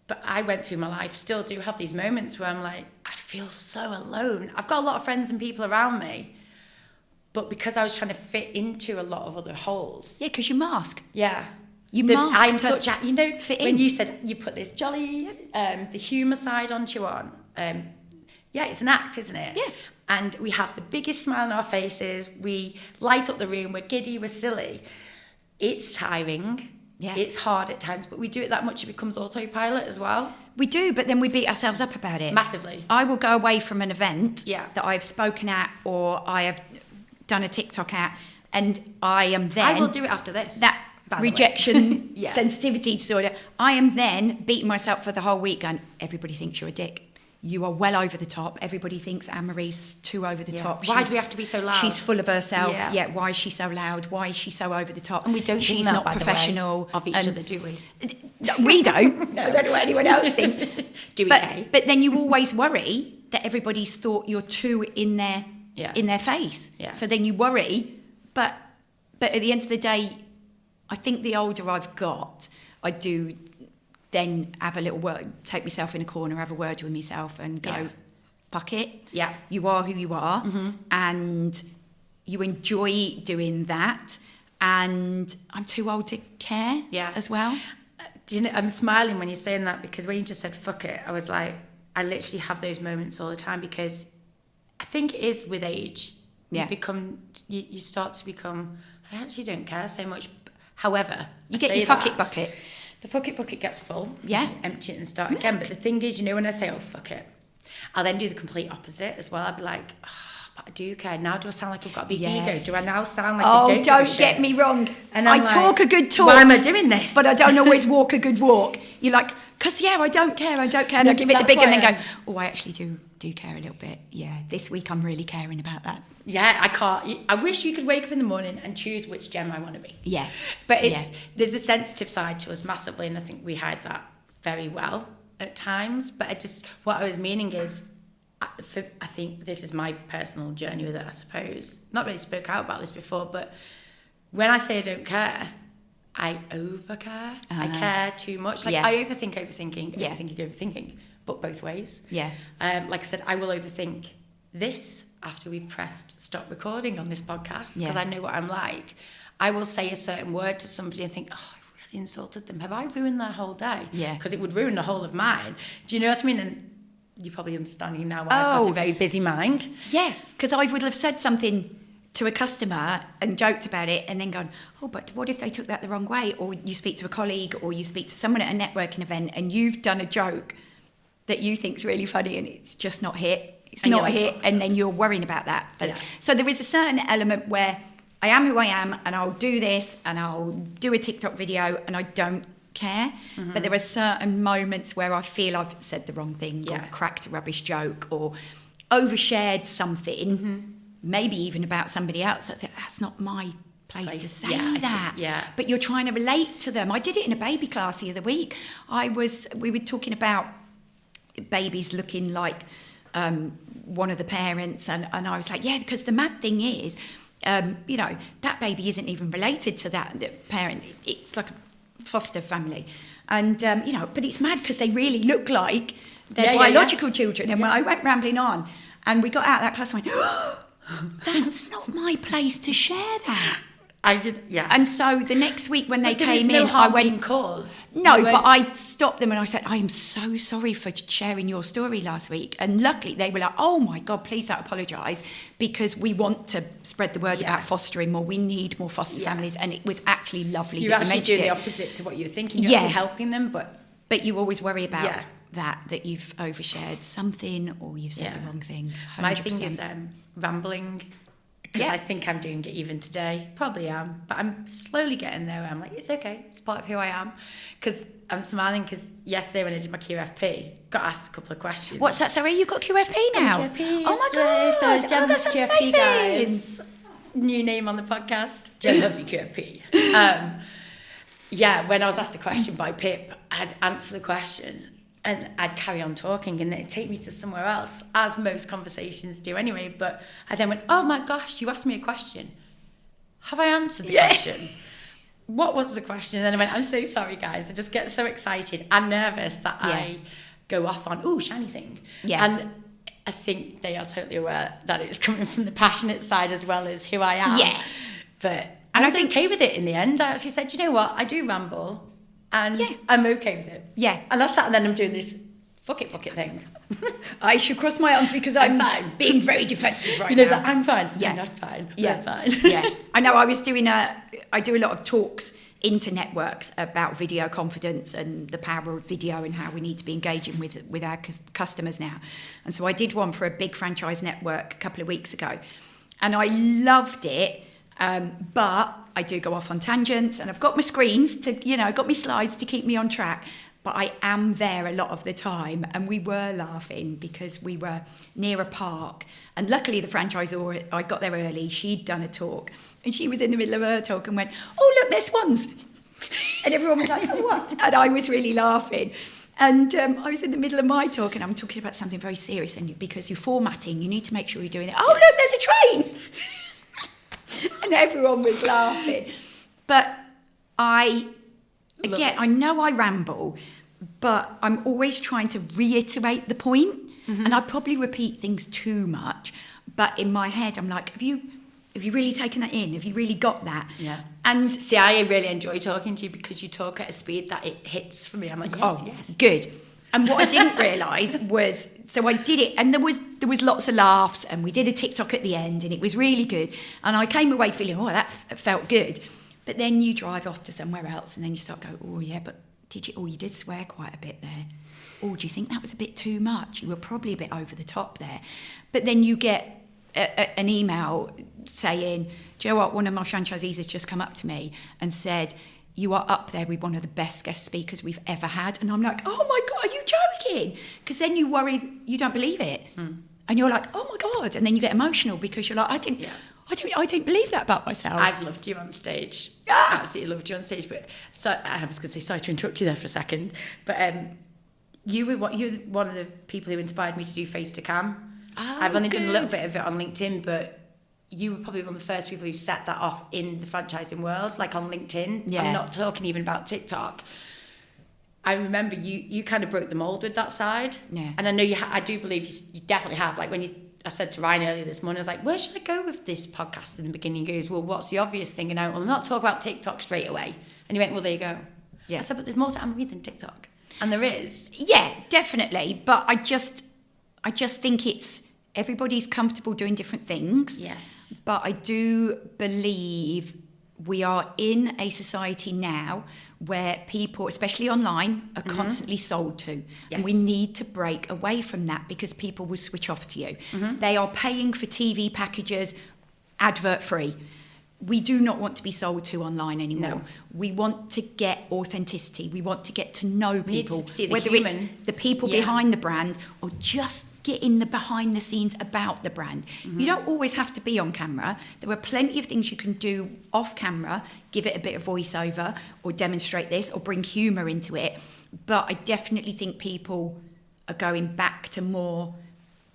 But I went through my life, still do have these moments where I'm like, I feel so alone. I've got a lot of friends and people around me, but because I was trying to fit into a lot of other holes. Yeah, because you mask. Yeah. I'm such a, fit when in. you said you put this jolly, the humour side onto you on, it's an act, isn't it? Yeah. And we have the biggest smile on our faces. We light up the room. We're giddy. We're silly. It's tiring. Yeah. It's hard at times, but we do it that much it becomes autopilot as well. We do, but then we beat ourselves up about it. Massively. I will go away from an event that I've spoken at, or I have done a TikTok at, and I am then... I will do it after this. That rejection sensitivity disorder. I am then beating myself for the whole week going, everybody thinks you're a dick. You are well over the top. Everybody thinks Anne-Marie's too over the top. Why do we have to be so loud? She's full of herself. Yeah. Why is she so loud? Why is she so over the top? And we don't She's think that, not by the way, professional of each other, do we? No, we don't. I don't know what anyone else thinks. Do we, but, Kay? but then you always worry that everybody's thought you're too in their face. Yeah. So then you worry. But at the end of the day, I think the older I've got, I do then have a little word, take myself in a corner, have a word with myself and go, fuck it. Yeah. You are who you are. Mm-hmm. And you enjoy doing that. And I'm too old to care as well. You know, I'm smiling when you're saying that, because when you just said fuck it, I was like, I literally have those moments all the time, because I think it is with age. You start to become, I actually don't care so much. However, you get your fuck it bucket. The fuck it bucket gets full. Yeah. Empty it and start again. But the thing is, you know, when I say, oh, fuck it, I'll then do the complete opposite as well. I'll be like, oh, but I do care. Now do I sound like I've got a big ego? Do I now sound like I don't get me wrong. And I talk a good talk. Why am I doing this? But I don't always walk a good walk. You're like, because I don't care. And I give it the big and then go, oh, I actually do care a little bit. Yeah, this week I'm really caring about that. Yeah, I can't. I wish you could wake up in the morning and choose which Gem I want to be. Yeah. But there's a sensitive side to us massively, and I think we hide that very well at times. But what I was meaning is, I think this is my personal journey with it, I suppose. Not really spoke out about this before, but when I say I don't care, I over-care. I care too much. Like, I overthinking, but both ways. Yeah. Like I said, I will overthink this after we've pressed stop recording on this podcast, because I know what I'm like. I will say a certain word to somebody and think, oh, I really insulted them. Have I ruined their whole day? Yeah. Because it would ruin the whole of mine. Do you know what I mean? And you're probably understanding now why I've got a very busy mind. Yeah, because I would have said something to a customer and joked about it and then gone, oh, but what if they took that the wrong way? Or you speak to a colleague or you speak to someone at a networking event and you've done a joke that you think's really funny and it's just not hit. It's not a hit, and then you're worrying about that. So there is a certain element where I am who I am, and I'll do this, and I'll do a TikTok video, and I don't care. Mm-hmm. But there are certain moments where I feel I've said the wrong thing, or cracked a rubbish joke, or overshared something, maybe even about somebody else. That's not my place to say that. But you're trying to relate to them. I did it in a baby class the other week. We were talking about babies looking like one of the parents, and I was like, because the mad thing is, that baby isn't even related to that parent. It's like a foster family, and but it's mad because they really look like their biological children. And when I went rambling on, and we got out of that class, I went, oh, that's not my place to share that. And so the next week when they came in, I went, cause. No, but I stopped them and I said, I am so sorry for sharing your story last week. And luckily they were like, oh my God, please don't apologise, because we want to spread the word about fostering more. We need more foster families. And it was actually lovely. You actually do the opposite to what you were thinking. You're actually helping them, but you always worry about that you've overshared something or you've said the wrong thing. 100%. My thing is rambling. Because I think I'm doing it even today. Probably am. But I'm slowly getting there where I'm like, it's okay. It's part of who I am. Because I'm smiling because yesterday when I did my QFP, got asked a couple of questions. What's that? Sorry, you've got QFP now? QFP oh my God. So Gemma Hussey QFP, guys. New name on the podcast. Gemma Hussey QFP. When I was asked a question by Pip, I'd answer the question and I'd carry on talking and it'd take me to somewhere else, as most conversations do anyway. But I then went, oh my gosh, you asked me a question. Have I answered the question? What was the question? And then I went, I'm so sorry, guys. I just get so excited and nervous that I go off on, shiny thing. Yeah. And I think they are totally aware that it's coming from the passionate side as well as who I am. Yeah. But I was okay with it in the end. I actually said, you know what? I do ramble. And I'm okay with it. Yeah. And I sat and then I'm doing this fuck it bucket thing. I should cross my arms because I'm fine. Being very defensive right now. That I'm fine. Yeah. I'm not fine. Yeah. I'm fine. Yeah. I know I do a lot of talks into networks about video confidence and the power of video and how we need to be engaging with our customers now. And so I did one for a big franchise network a couple of weeks ago. And I loved it. But I do go off on tangents and I've got my screens got my slides to keep me on track. but I am there a lot of the time. And we were laughing because we were near a park. And luckily the franchisor, I got there early, she'd done a talk. And she was in the middle of her talk and went, "Oh, look, there's swans." And everyone was like, "Oh, what?" And I was really laughing. And I was in the middle of my talk and I'm talking about something very serious. And because you're formatting, you need to make sure you're doing it. "Oh, look, there's a train." And everyone was laughing. But I know I ramble, but I'm always trying to reiterate the point. Mm-hmm. And I probably repeat things too much. But in my head, I'm like, have you really taken that in? Have you really got that? Yeah. And see, I really enjoy talking to you because you talk at a speed that it hits for me. I'm like, yes. Good. And what I didn't realise was, so I did it, and there was lots of laughs, and we did a TikTok at the end, and it was really good. And I came away feeling, oh, that felt good. But then you drive off to somewhere else, and then you start going, oh yeah, but you did swear quite a bit there. Oh, do you think that was a bit too much? You were probably a bit over the top there. But then you get an email saying, do you know what, one of my franchisees has just come up to me and said, "You are up there with one of the best guest speakers we've ever had." And I'm like, oh my God, are you joking? Because then you worry, you don't believe it. And you're like, oh my God. And then you get emotional because you're like, I didn't believe that about myself. I've loved you on stage. Absolutely loved you on stage. But so I was going to say, sorry to interrupt you there for a second, but you were one of the people who inspired me to do face to cam. Oh, I've only done a little good. bit of it on LinkedIn, but you were probably one of the first people who set that off in the franchising world, like on LinkedIn. Yeah. I'm not talking even about TikTok. I remember you kind of broke the mold with that side. Yeah. And I know I do believe you definitely have. Like I said to Ryan earlier this morning, I was like, where should I go with this podcast? In the beginning, he goes, well, what's the obvious thing? And I went, well, I'm not talking about TikTok straight away. And he went, well, there you go. Yeah. I said, but there's more to Anne-Marie than TikTok. And there is. Yeah, definitely. But I just think everybody's comfortable doing different things. Yes. But I do believe we are in a society now where people, especially online, are constantly sold to. Yes. And we need to break away from that because people will switch off to you. They are paying for TV packages advert free. We do not want to be sold to online anymore. No. We want to get authenticity. We want to get to know We need people, to see the whether human. it's the people behind the brand or just get in the behind the scenes about the brand. You don't always have to be on camera. There are plenty of things you can do off camera, give it a bit of voiceover or demonstrate this or bring humour into it. But I definitely think people are going back to more,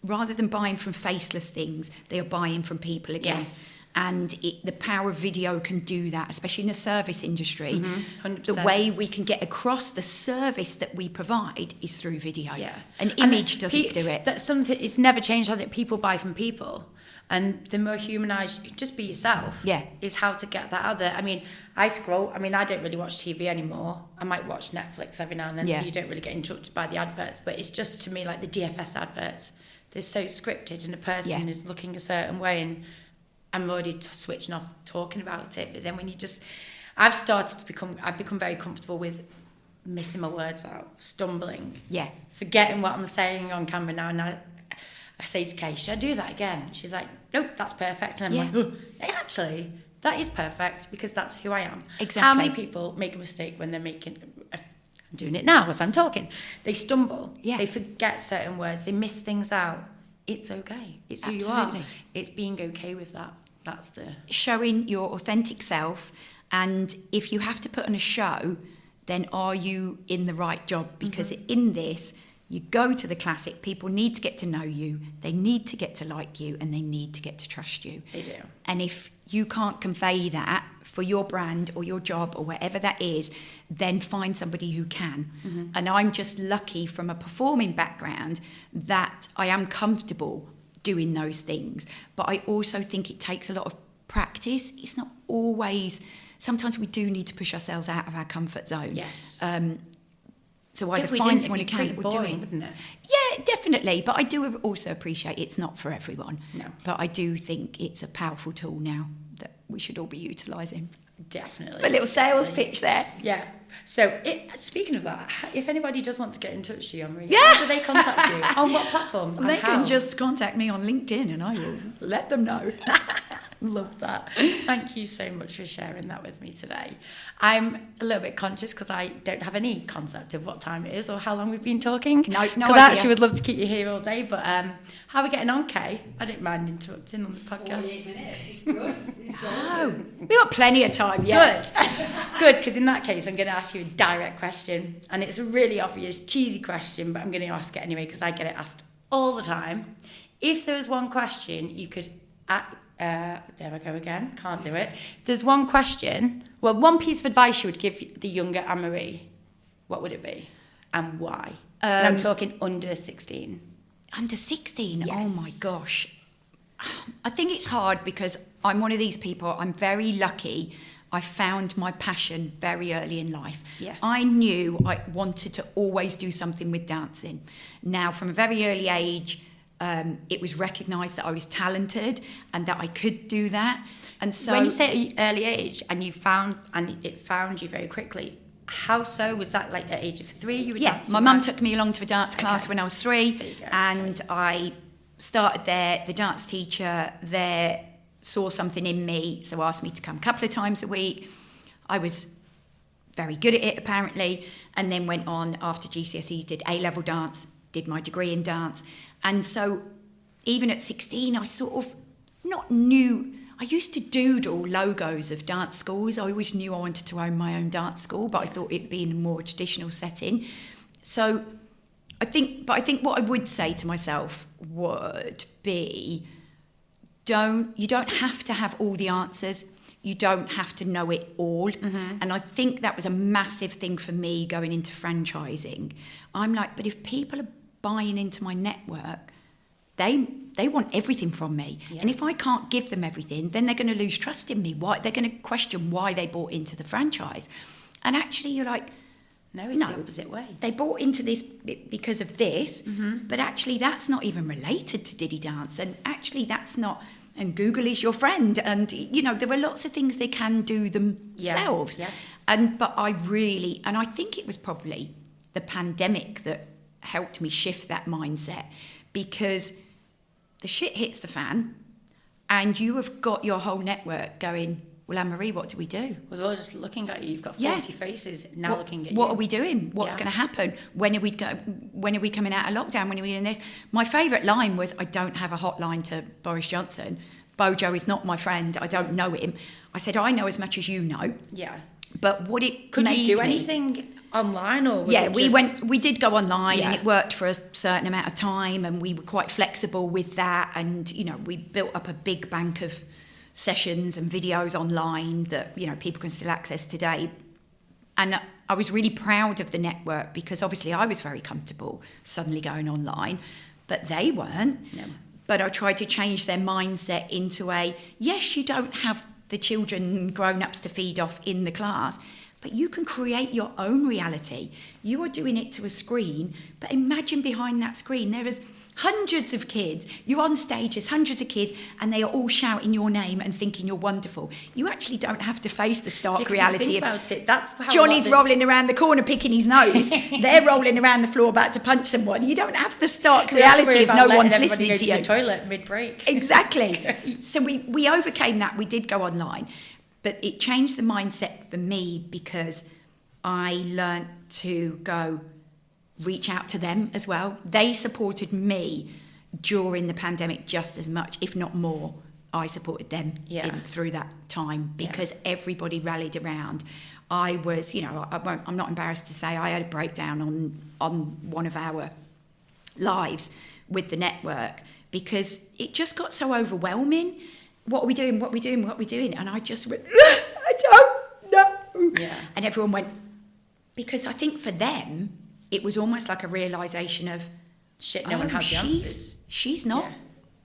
rather than buying from faceless things, they are buying from people again. Yes. And the power of video can do that, especially in the service industry. 100%. The way we can get across the service that we provide is through video. Yeah. An image doesn't do it. That's something, it's never changed, has it? People buy from people. And the more humanised, just be yourself. Yeah. Is how to get that out there. I mean, I don't really watch TV anymore. I might watch Netflix every now and then, so you don't really get interrupted by the adverts. But it's just, to me, like the DFS adverts. They're so scripted and a person is looking a certain way and I'm already switching off talking about it. But then when I've become very comfortable with missing my words out, stumbling, forgetting what I'm saying on camera now. And I say to Kay, should I do that again? She's like, nope, that's perfect. And I'm like, oh, actually, that is perfect because that's who I am. Exactly. How many people make a mistake when they're I'm doing it now as I'm talking. They stumble. Yeah. They forget certain words. They miss things out. It's okay. It's who you are. It's being okay with that. That's the... Showing your authentic self. And if you have to put on a show, then are you in the right job? Because in this, you go to the classic, people need to get to know you, they need to get to like you, and they need to get to trust you. They do. And if you can't convey that for your brand or your job or wherever that is, then find somebody who can. And I'm just lucky from a performing background that I am comfortable doing those things. But I also think it takes a lot of practice. It's not always... Sometimes we do need to push ourselves out of our comfort zone. Yes. So either If we find didn't, someone who it'd be can pretty or do boring, it. wouldn't it? Yeah, definitely. But I do also appreciate it's not for everyone. No. But I do think it's a powerful tool now that we should all be utilising. Definitely. A little sales pitch there. Yeah. So, speaking of that, if anybody does want to get in touch with you, Anne-Marie, Yeah. how do they contact you? On what platforms? They and can how? just contact me on LinkedIn and I will let them know. Love that. Thank you so much for sharing that with me today. I'm a little bit conscious because I don't have any concept of what time it is or how long we've been talking. No Because I actually would love to keep you here all day, but how are we getting on, Kay? I don't mind interrupting on the podcast. 48 minutes. It's good. It's Oh, we've got plenty of time, yeah. Good, because in that case, I'm going to ask you a direct question. And it's a really obvious, cheesy question, but I'm going to ask it anyway because I get it asked all the time. If there was one question you could... there I go again, can't do it. There's one question, one piece of advice you would give the younger Anne-Marie, what would it be and why? And I'm talking under 16. Under 16? Yes. Oh my gosh. I think it's hard because I'm one of these people, I'm very lucky. I found my passion very early in life. Yes. I knew I wanted to always do something with dancing. Now, from a very early age, it was recognised that I was talented and that I could do that. And so, when you say early age, and it found you very quickly, how so? Was that like at the age of 3? You were dancing? My mum took me along to a dance class when I was 3, There you go. and I started there. The dance teacher there saw something in me, so asked me to come a couple of times a week. I was very good at it apparently, and then went on after GCSEs, did A-level dance, did my degree in dance. And so even at 16, I sort of not knew. I used to doodle logos of dance schools. I always knew I wanted to own my own dance school, but I thought it'd be in a more traditional setting. So I think what I would say to myself would be, you don't have to have all the answers. You don't have to know it all. Mm-hmm. And I think that was a massive thing for me going into franchising. I'm like, but if people are buying into my network, they want everything from me. Yeah. And if I can't give them everything, then they're going to lose trust in me. They're going to question why they bought into the franchise. And actually you're like, no, it's the opposite way. They bought into this because of this, but actually that's not even related to Diddi Dance. And actually that's not, and Google is your friend. And, there are lots of things they can do themselves. Yeah. But I think it was probably the pandemic that helped me shift that mindset, because the shit hits the fan and you have got your whole network going, well, Anne-Marie, what do we do? Well, we're just looking at you. You've got 40 faces now looking at you. What are we doing? What's going to happen? When are we coming out of lockdown? When are we doing this? My favourite line was, I don't have a hotline to Boris Johnson. Bojo is not my friend. I don't know him. I said, I know as much as you know. Yeah. But what it could made you do me, anything online, or was we did go online, and it worked for a certain amount of time, and we were quite flexible with that, and we built up a big bank of sessions and videos online that people can still access today. And I was really proud of the network, because obviously I was very comfortable suddenly going online, but they weren't. No. But I tried to change their mindset into yes, you don't have the children grown-ups to feed off in the class, but you can create your own reality. You are doing it to a screen, but imagine behind that screen there is hundreds of kids. You're on stage, there's hundreds of kids, and they are all shouting your name and thinking you're wonderful. You actually don't have to face the stark reality of about it. That's how Johnny's rolling around the corner picking his nose. They're rolling around the floor about to punch someone. You don't have the stark reality of no one's listening to you. The toilet mid-break. Exactly. So we overcame that. We did go online, but it changed the mindset for me, because I learnt to go reach out to them as well. They supported me during the pandemic just as much, if not more. I supported them through that time, because everybody rallied around. I was, I'm not embarrassed to say I had a breakdown on one of our lives with the network, because it just got so overwhelming. What are we doing? What are we doing? What are we doing? And I just went, I don't know. Yeah. And everyone went, because I think for them, it was almost like a realisation of, shit, no one has the answers. She's not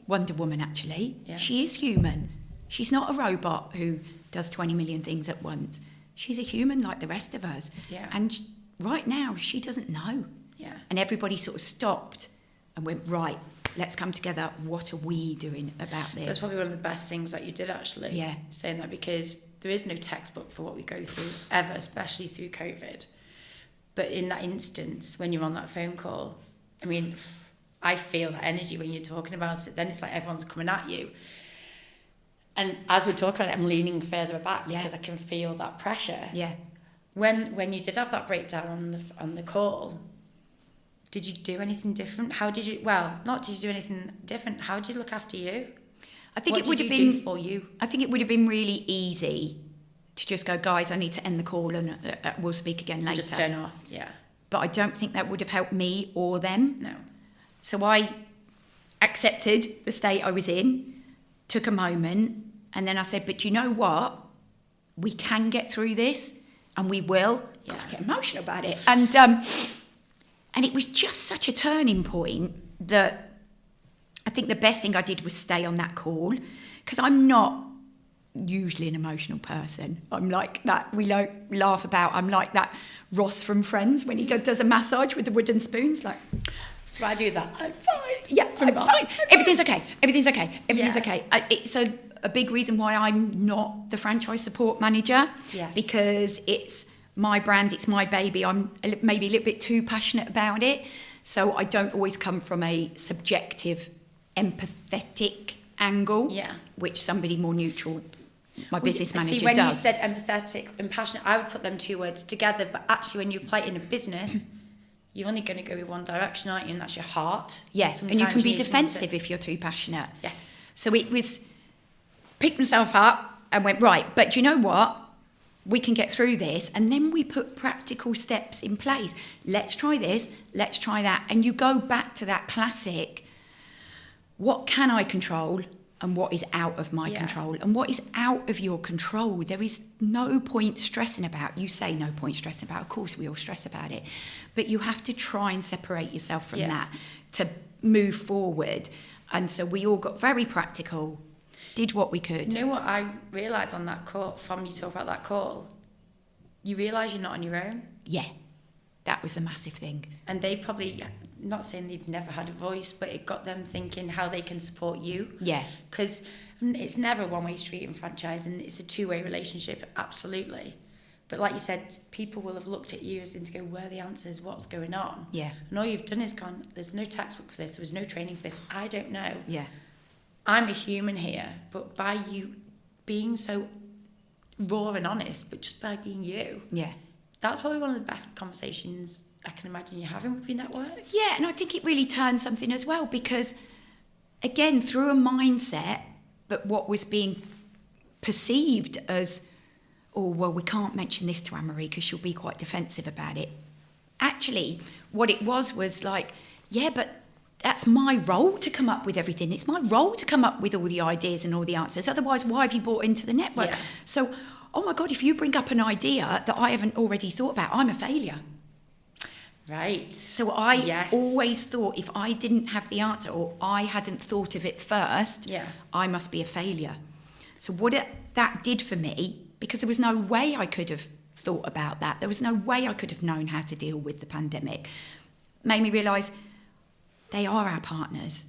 Wonder Woman, actually. Yeah. She is human. She's not a robot who does 20 million things at once. She's a human like the rest of us. Yeah. And right now, she doesn't know. Yeah. And everybody sort of stopped and went, right, let's come together. What are we doing about this? That's probably one of the best things that you did, actually. Yeah. Saying that, because there is no textbook for what we go through ever, especially through COVID. But in that instance, when you're on that phone call, I mean, I feel that energy when you're talking about it. Then it's like everyone's coming at you. And as we talk about it, I'm leaning further back Yeah. because I can feel that pressure. Yeah. When you did have that breakdown on the call, did you do anything different? How did you? Well, not did you do anything different. How did you look after you? I think What it would did have you been do for you. I think it would have been really easy to just go, guys, I need to end the call and we'll speak again later. Just turn off. Yeah. But I don't think that would have helped me or them. No. So I accepted the state I was in, took a moment, and then I said, but you know what? We can get through this, and we will. Yeah. God, I get emotional about it. And it was just such a turning point that I think the best thing I did was stay on that call, because I'm not usually an emotional person. I'm like that, we laugh about, I'm like that Ross from Friends when he does a massage with the wooden spoons, like... So I do that. I'm fine. Yeah, I'm fine. Everything's okay. Everything's okay. Everything's Yeah. okay. So a big reason why I'm not the franchise support manager, Yes. because it's my brand, it's my baby. I'm maybe a little bit too passionate about it. So I don't always come from a subjective, empathetic angle, Yeah. which somebody more neutral, my business manager, See, when does. you said empathetic and passionate, I would put them two words together. But actually, when you apply it in a business, you're only going to go with one direction, aren't you? And that's your heart. Yeah, and you Sometimes can be need defensive if you're too passionate. Yes. So it was, picked myself up and went, right, but do you know what? We can get through this. And then we put practical steps in place. Let's try this, let's try that. And you go back to that classic, what can I control and what is out of my control? And what is out of your control, there is no point stressing about. You say no point stressing about. Of course, we all stress about it. But you have to try and separate yourself from that to move forward. And so we all got very practical, did what we could. You know what I realised on that call, from you talk about that call? You realise you're not on your own. Yeah, that was a massive thing. And they probably, not saying they'd never had a voice, but it got them thinking how they can support you. Yeah. Because it's never a one-way street in franchising. It's a two-way relationship, absolutely. But like you said, people will have looked at you as in to go, where are the answers? What's going on? Yeah. And all you've done is gone, there's no textbook for this. There was no training for this. I don't know. Yeah. I'm a human here. But by you being so raw and honest, but just by being you, Yeah. that's probably one of the best conversations I can imagine you having with your network. Yeah, and I think it really turned something as well because, again, through a mindset, but what was being perceived as, oh, well, we can't mention this to Anne-Marie because she'll be quite defensive about it. Actually, what it was like, yeah, but that's my role to come up with everything. It's my role to come up with all the ideas and all the answers. Otherwise, why have you bought into the network? Yeah. So, oh my God, if you bring up an idea that I haven't already thought about, I'm a failure. Right. So I always thought if I didn't have the answer or I hadn't thought of it first, I must be a failure. So what that did for me, because there was no way I could have thought about that, there was no way I could have known how to deal with the pandemic, made me realise they are our partners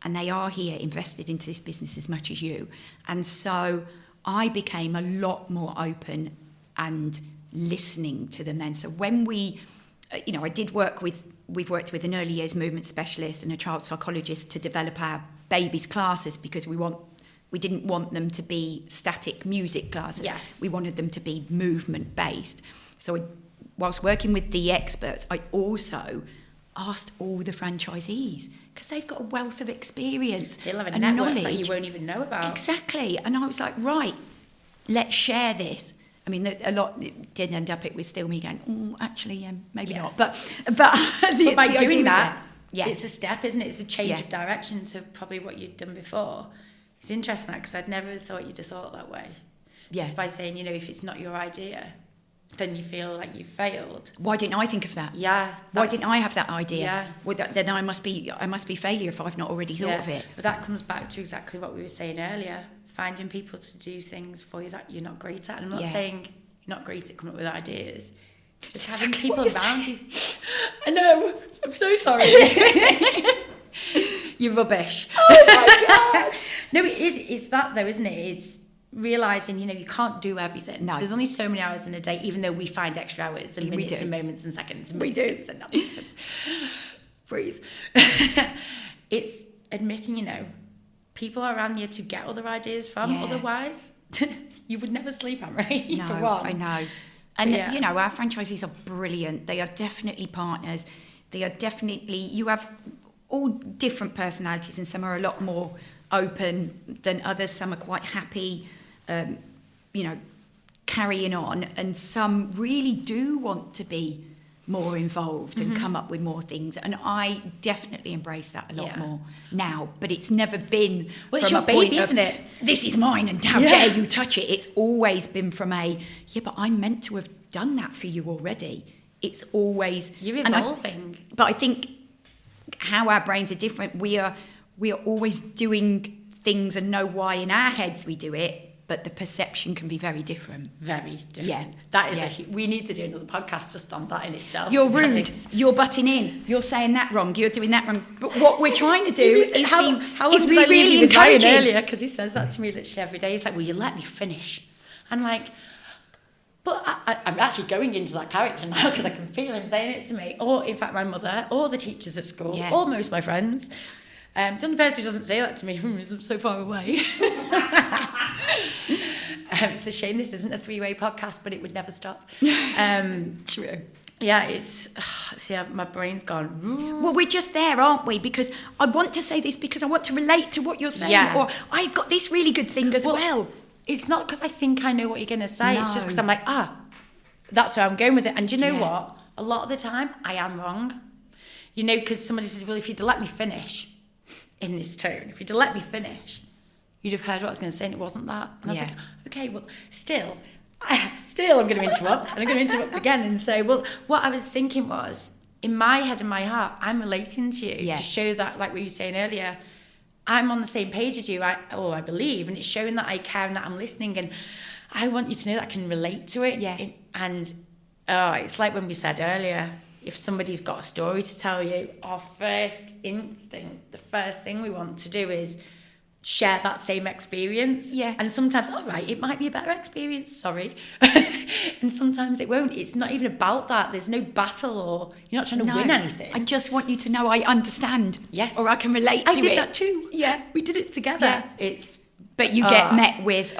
and they are here invested into this business as much as you. And so I became a lot more open and listening to them then. So when we... we've worked with an early years movement specialist and a child psychologist to develop our babies' classes because we didn't want them to be static music classes. Yes. We wanted them to be movement based. So whilst working with the experts, I also asked all the franchisees because they've got a wealth of experience. They'll have a and network knowledge. that you won't even know about. Exactly. And I was like, right, let's share this. I mean, a lot did end up. It was still me going, oh, actually, maybe not. But by doing that, yeah, it's a step, isn't it? It's a change of direction to probably what you'd done before. It's interesting because I'd never thought you'd have thought that way. Yeah. Just by saying, if it's not your idea, then you feel like you've failed. Why didn't I think of that? Yeah. Why didn't I have that idea? Yeah. Well, then I must be failure if I've not already thought of it. But that comes back to exactly what we were saying earlier. Finding people to do things for you that you're not great at. And I'm not saying you're not great at coming up with ideas. Just having people around you. I know. I'm so sorry. You're rubbish. Oh my God. No, it is. It's that though, isn't it? It's realising, you can't do everything. No. There's only so many hours in a day, even though we find extra hours and minutes and moments and seconds and milliseconds and nanoseconds. Breathe. It's admitting, people around you to get other ideas from. Yeah. Otherwise, you would never sleep, Anne-Marie, No, for one. I know. And, Yeah. you know, our franchisees are brilliant. They are definitely partners. They are definitely, you have all different personalities, and some are a lot more open than others. Some are quite happy, you know, carrying on. And some really do want to be more involved and come up with more things. And I definitely embrace that a lot more now. But it's never been Well, it's from your a point baby, of, isn't it? this is mine and how dare you touch it. It's always been from a, yeah, but I'm meant to have done that for you already. It's always... You're and evolving. but I think how our brains are different. We are always doing things and know why in our heads we do it, but the perception can be very different. Very different. Yeah. That is we need to do another podcast just on that in itself. You're to be rude. honest. You're butting in. You're saying that wrong. You're doing that wrong. But what we're trying to do is be really encouraging. Earlier, because he says that to me literally every day. He's like, "Will you let me finish?" I'm like, but I'm actually going into that character now because I can feel him saying it to me. Or in fact, my mother, or the teachers at school, or most of my friends. The only person who doesn't say that to me is so far away. It's a shame this isn't a three-way podcast, but it would never stop. True. Yeah, it's... see, my brain's gone... Well, we're just there, aren't we? Because I want to say this because I want to relate to what you're saying. Yeah. Or I've got this really good thing as well. It's not because I think I know what you're going to say. No. It's just because I'm like, that's where I'm going with it. And do you know Yeah. what? A lot of the time, I am wrong. You know, because somebody says, well, if you'd let me finish in this tone, if you'd let me finish, you'd have heard what I was going to say, and it wasn't that. And I was like, okay, well, still I'm going to interrupt, and I'm going to interrupt again and say, well, what I was thinking was, in my head and my heart, I'm relating to you to show that, like we were saying earlier, I'm on the same page as you, I believe, and it's showing that I care and that I'm listening, and I want you to know that I can relate to it. Yeah. And it's like when we said earlier, if somebody's got a story to tell you, our first instinct, the first thing we want to do is share that same experience. Yeah. And sometimes, all right, it might be a better experience, sorry. And sometimes it won't. It's not even about that. There's no battle, or you're not trying to win anything. I just want you to know I understand. Yes. Or I can relate to it. I did that too. Yeah. We did it together. Yeah. But you get met with,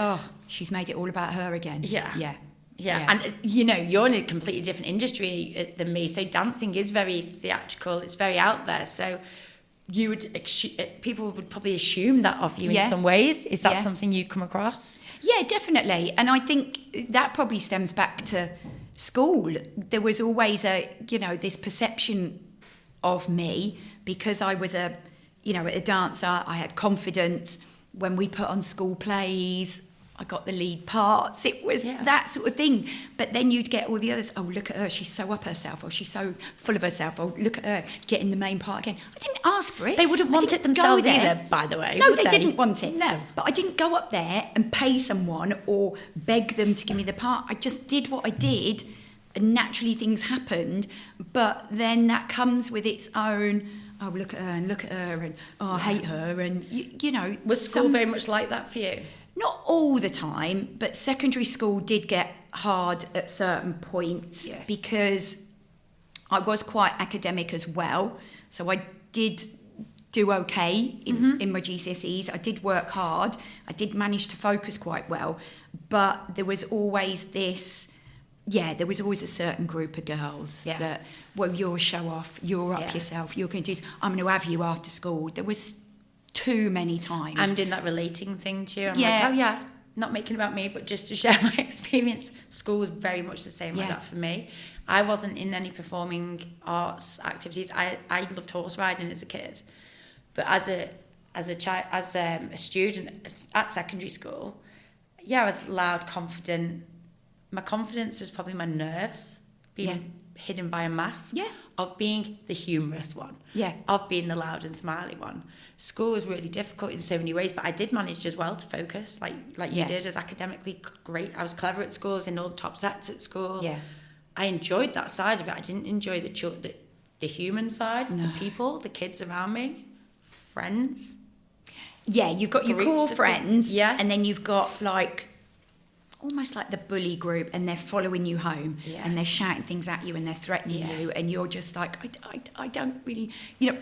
she's made it all about her again. Yeah. Yeah. Yeah, and you know, you're in a completely different industry than me, so dancing is very theatrical, it's very out there, so you would people would probably assume that of you in some ways. Is that something you come across? Yeah, definitely. And I think that probably stems back to school. There was always this perception of me because I was a dancer. I had confidence. When we put on school plays, I got the lead parts. It was that sort of thing. But then you'd get all the others. Oh, look at her. She's so up herself. Or she's so full of herself. Oh, look at her getting the main part again. I didn't ask for it. They wouldn't want it themselves either, by the way. No, they didn't want it. No. But I didn't go up there and pay someone or beg them to give me the part. I just did what I did, and naturally things happened. But then that comes with its own, oh, look at her and look at her and, oh, I hate her. And, you know. Was school very much like that for you? Not all the time, but secondary school did get hard at certain points because I was quite academic as well. So I did do okay in my GCSEs. I did work hard. I did manage to focus quite well. But there was always this, there was always a certain group of girls that, well, you're a show off, you're up yourself, you're going to do this, I'm going to have you after school. There was too many times. I'm doing that relating thing too. I'm like, not making it about me, but just to share my experience. School was very much the same like that for me. I wasn't in any performing arts activities. I loved horse riding as a kid, but as a student at secondary school, I was loud, confident. My confidence was probably my nerves being hidden by a mask of being the humorous one, of being the loud and smiley one. School was really difficult in so many ways, but I did manage as well to focus, like you did, as academically great. I was clever at school, I was in all the top sets at school. Yeah, I enjoyed that side of it. I didn't enjoy the human side, the people, the kids around me, friends. Yeah, you've got your core friends, and then you've got like almost like the bully group, and they're following you home, and they're shouting things at you, and they're threatening you, and you're just like, I don't really,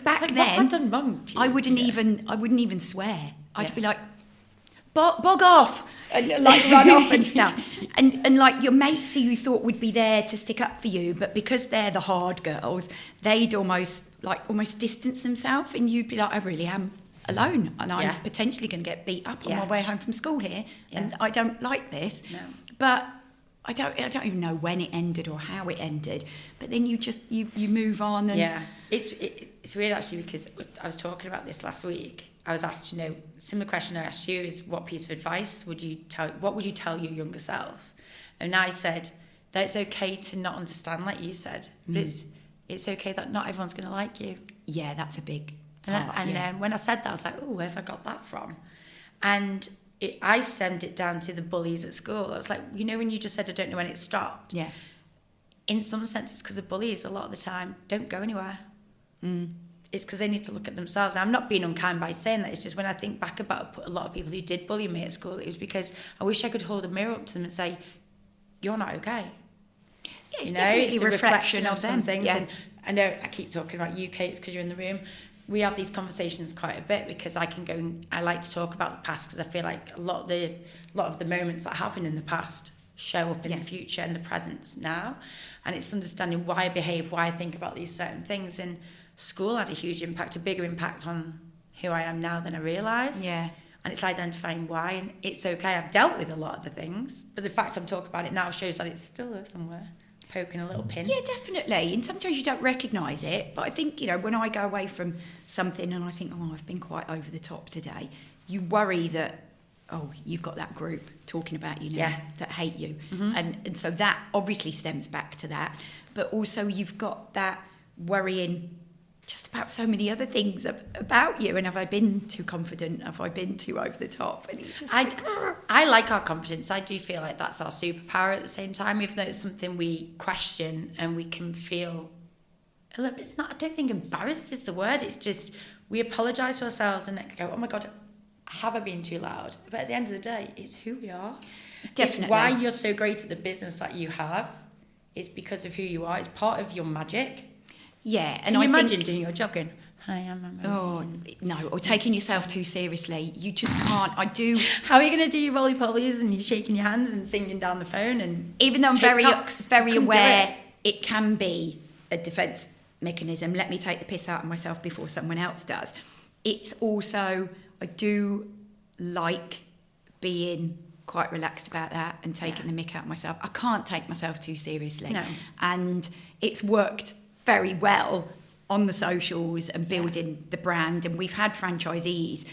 back then. What's I done wrong to you? I wouldn't even swear. I'd be like, bog off, and like run off and stuff. And like your mates who you thought would be there to stick up for you, but because they're the hard girls, they'd almost distance themselves, and you'd be like, I really am alone, and I'm potentially going to get beat up on my way home from school here, and I don't like this. No. But I don't even know when it ended or how it ended. But then you move on. And it's weird actually, because I was talking about this last week. I was asked, similar question I asked you is, what piece of advice would you tell your younger self? And I said that it's okay to not understand, like you said, but it's okay that not everyone's going to like you. Yeah, that's a big part. And when I said that, I was like, oh, where have I got that from? And I stemmed it down to the bullies at school. I was like, when you just said, I don't know when it stopped. Yeah. In some sense, it's because the bullies a lot of the time don't go anywhere. It's because they need to look at themselves. I'm not being unkind by saying that. It's just when I think back about a lot of people who did bully me at school, it was because I wish I could hold a mirror up to them and say, you're not okay. Yeah, it's definitely it's a reflection of some them. things. Yeah. And I know I keep talking about UK, it's because you're in the room. We have these conversations quite a bit, because I can go and I like to talk about the past, because I feel like a lot of the moments that happened in the past show up in the future and the present now. And it's understanding why I behave, why I think about these certain things. And school had a huge impact, a bigger impact on who I am now than I realised. Yeah. And it's identifying why, and it's okay. I've dealt with a lot of the things, but the fact I'm talking about it now shows that it's still there somewhere, poking a little pin. Yeah, definitely. And sometimes you don't recognise it, but I think, when I go away from something and I think, I've been quite over the top today, you worry that, you've got that group talking about you now that hate you. And so that obviously stems back to that. But also you've got that worrying just about so many other things about you. And have I been too confident? Have I been too over the top? And I like our confidence. I do feel like that's our superpower at the same time, even though it's something we question and we can feel a little bit, I don't think embarrassed is the word. It's just we apologise to ourselves and go, oh my God, have I been too loud? But at the end of the day, it's who we are. Definitely. It's why you're so great at the business that you have. It's because of who you are. It's part of your magic. Yeah, and I imagine doing your job going, hi, I'm no, or taking yourself too seriously. You just can't. How are you going to do your roly-polies and you're shaking your hands and singing down the phone? And even though I'm very aware it can be a defence mechanism, let me take the piss out of myself before someone else does. It's also, I do like being quite relaxed about that and taking the mick out of myself. I can't take myself too seriously. No. And it's worked very well on the socials and building the brand. And we've had franchisees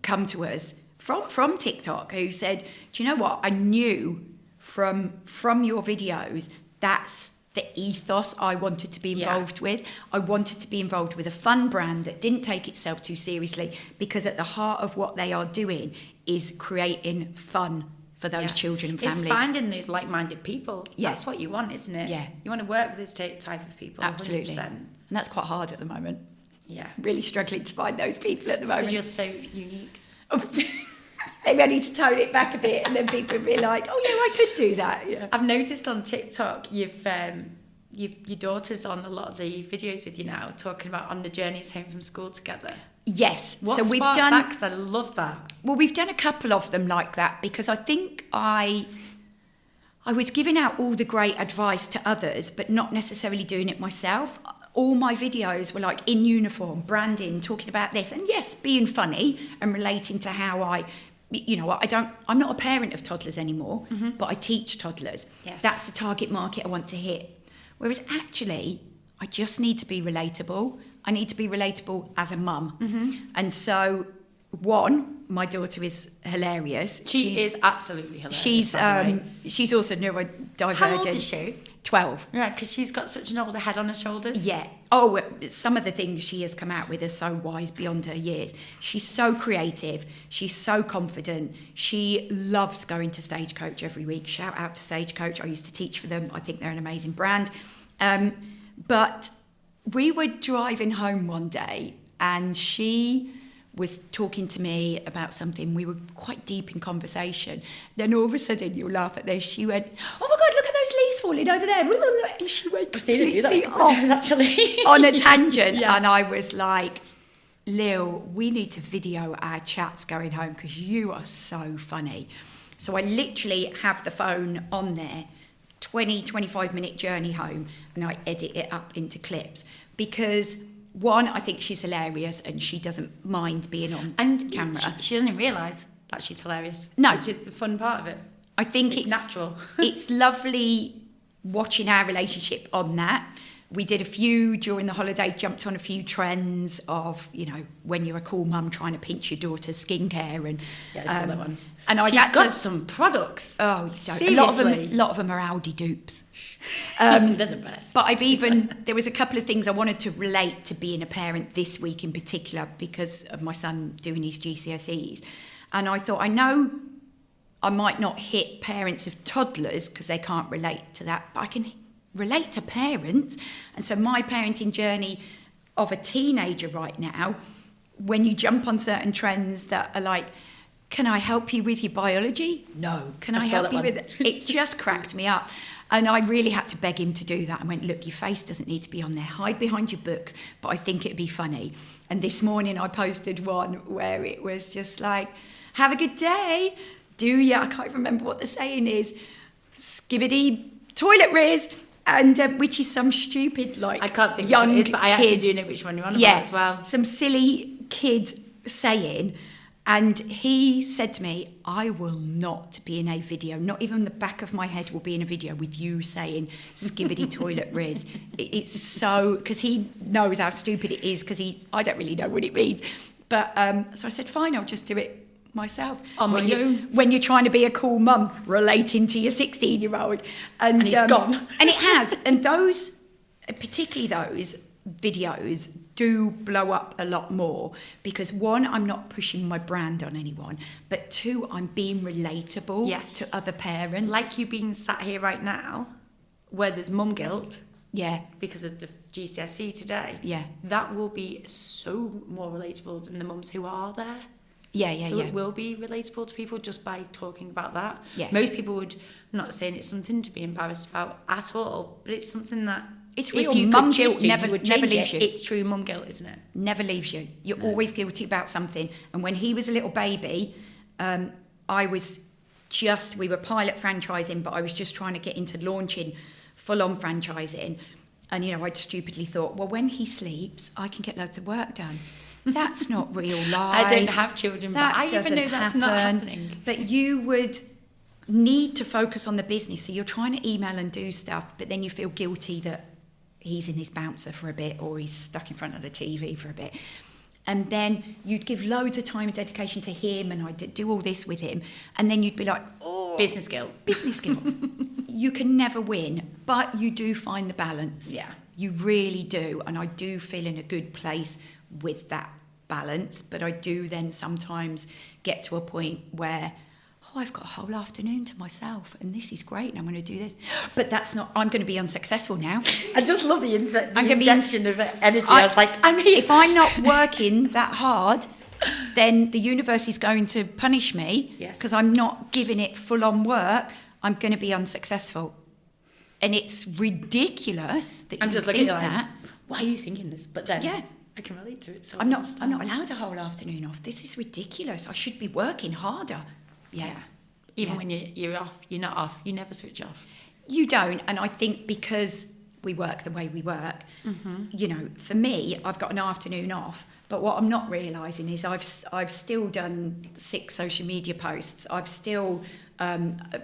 come to us from TikTok who said, do you know what? I knew from your videos, that's the ethos I wanted to be involved with. I wanted to be involved with a fun brand that didn't take itself too seriously, because at the heart of what they are doing is creating fun for those children and families. It's finding those like-minded people. Yeah. That's what you want, isn't it? Yeah. You want to work with this type of people. Absolutely. 100%. And that's quite hard at the moment. Yeah. Really struggling to find those people at the moment. Because you're so unique. Maybe I need to tone it back a bit, and then people will be like, oh, yeah, I could do that. Yeah. I've noticed on TikTok, you've your daughter's on a lot of the videos with you now, talking about on the journeys home from school together. Yes. So we've done that, because I love that. Well, we've done a couple of them like that, because I think I was giving out all the great advice to others, but not necessarily doing it myself. All my videos were like in uniform, branding, talking about this, and yes, being funny and relating to how I'm not a parent of toddlers anymore, but I teach toddlers. Yes. That's the target market I want to hit. Whereas actually, I just need to be relatable. I need to be relatable as a mum. And so, my daughter is hilarious. She's absolutely hilarious. She's also neurodivergent. How old is she? 12. Yeah, because she's got such an older head on her shoulders. Yeah. Some of the things she has come out with are so wise beyond her years. She's so creative. She's so confident. She loves going to Stagecoach every week. Shout out to Stagecoach. I used to teach for them. I think they're an amazing brand. But we were driving home one day and she was talking to me about something. We were quite deep in conversation. Then all of a sudden, you'll laugh at this, she went, oh my God, look at those leaves falling over there. And she went I've seen her do that actually. on a tangent. And I was like, Lil, we need to video our chats going home because you are so funny. So I literally have the phone on there, 25 minute journey home, and I edit it up into clips because one, I think she's hilarious and she doesn't mind being on camera. She doesn't even realise that she's hilarious. No. Which is the fun part of it. I think it's natural. It's lovely watching our relationship on that. We did a few during the holiday, jumped on a few trends of, when you're a cool mum trying to pinch your daughter's skincare. And yeah, I saw that one. And She's got some products. Oh, seriously. A lot of them are Aldi dupes. They're the best. But there was a couple of things I wanted to relate to being a parent this week in particular because of my son doing his GCSEs. And I thought, I know I might not hit parents of toddlers because they can't relate to that, but I can relate to parents. And so my parenting journey of a teenager right now, when you jump on certain trends that are like, can I help you with your biology? No. Can I help you with it? It just cracked me up. And I really had to beg him to do that. I went, look, your face doesn't need to be on there. Hide behind your books. But I think it'd be funny. And this morning I posted one where it was just like, have a good day. Do ya? I can't remember what the saying is. Skibbity toilet riz. And which is some stupid, I can't think young of what it is, but I actually do know which one you're on about as well. Some silly kid saying. And he said to me, I will not be in a video, not even the back of my head will be in a video with you saying skibbity toilet riz. It's so, because he knows how stupid it is, because I don't really know what it means. But so I said, fine, I'll just do it myself. When you're trying to be a cool mum, relating to your 16-year-old. And he's gone. And it has. And those, particularly those videos, do blow up a lot more because one, I'm not pushing my brand on anyone, but two, I'm being relatable to other parents. Like you being sat here right now, where there's mum guilt. Yeah. Because of the GCSE today. Yeah. That will be so more relatable than the mums who are there. So it will be relatable to people just by talking about that. Yeah. Most people would, I'm not saying it's something to be embarrassed about at all, but it's something that it's real. If you mum could choose guilt to, never leaves you. It's true mum guilt, isn't it? Never leaves you. You're always guilty about something. And when he was a little baby, we were pilot franchising, but I was just trying to get into launching full-on franchising. And, I'd stupidly thought, well, when he sleeps, I can get loads of work done. That's not real life. I don't have children, but I even know that's not happening. But you would need to focus on the business. So you're trying to email and do stuff, but then you feel guilty that he's in his bouncer for a bit or he's stuck in front of the TV for a bit. And then you'd give loads of time and dedication to him and I'd do all this with him. And then you'd be like, oh. Business guilt. You can never win, but you do find the balance. Yeah. You really do. And I do feel in a good place with that balance. But I do then sometimes get to a point where, I've got a whole afternoon to myself and this is great and I'm going to do this. But that's not, I'm going to be unsuccessful now. I just love the ingestion of energy. I was like, I'm here. If I'm not working that hard, then the universe is going to punish me because I'm not giving it full-on work. I'm going to be unsuccessful. And it's ridiculous that I'm you just think looking at that. Why are you thinking this? But then I can relate to it. So I'm not allowed a whole afternoon off. This is ridiculous. I should be working harder. Yeah. Even when you're off, you're not off. You never switch off. You don't. And I think because we work the way we work, for me, I've got an afternoon off. But what I'm not realising is I've still done 6 social media posts. I've still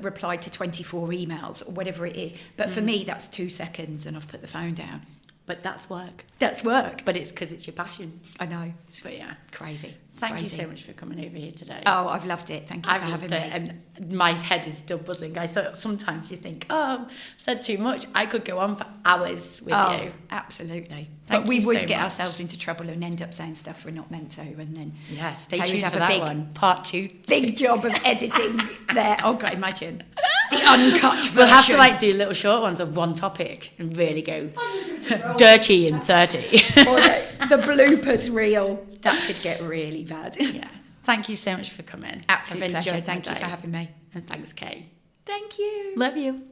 replied to 24 emails or whatever it is. But for me, that's 2 seconds and I've put the phone down. But that's work. That's work. But it's because it's your passion. I know. So Crazy. Thank you so much for coming over here today. Oh, I've loved it. Thank you for having me. And my head is still buzzing. I thought sometimes you think, I've said too much. I could go on for hours with you. Absolutely. But we would get ourselves into trouble and end up saying stuff we're not meant to. And then stay tuned for that one. Part 2. Big job of editing there. Oh, God, imagine. The uncut version. We'll have to do little short ones of one topic and really go dirty in 30. Or the bloopers reel. That could get really bad. Yeah. Thank you so much for coming. Absolute pleasure. Thank you for having me. And thanks, Kay. Thank you. Love you.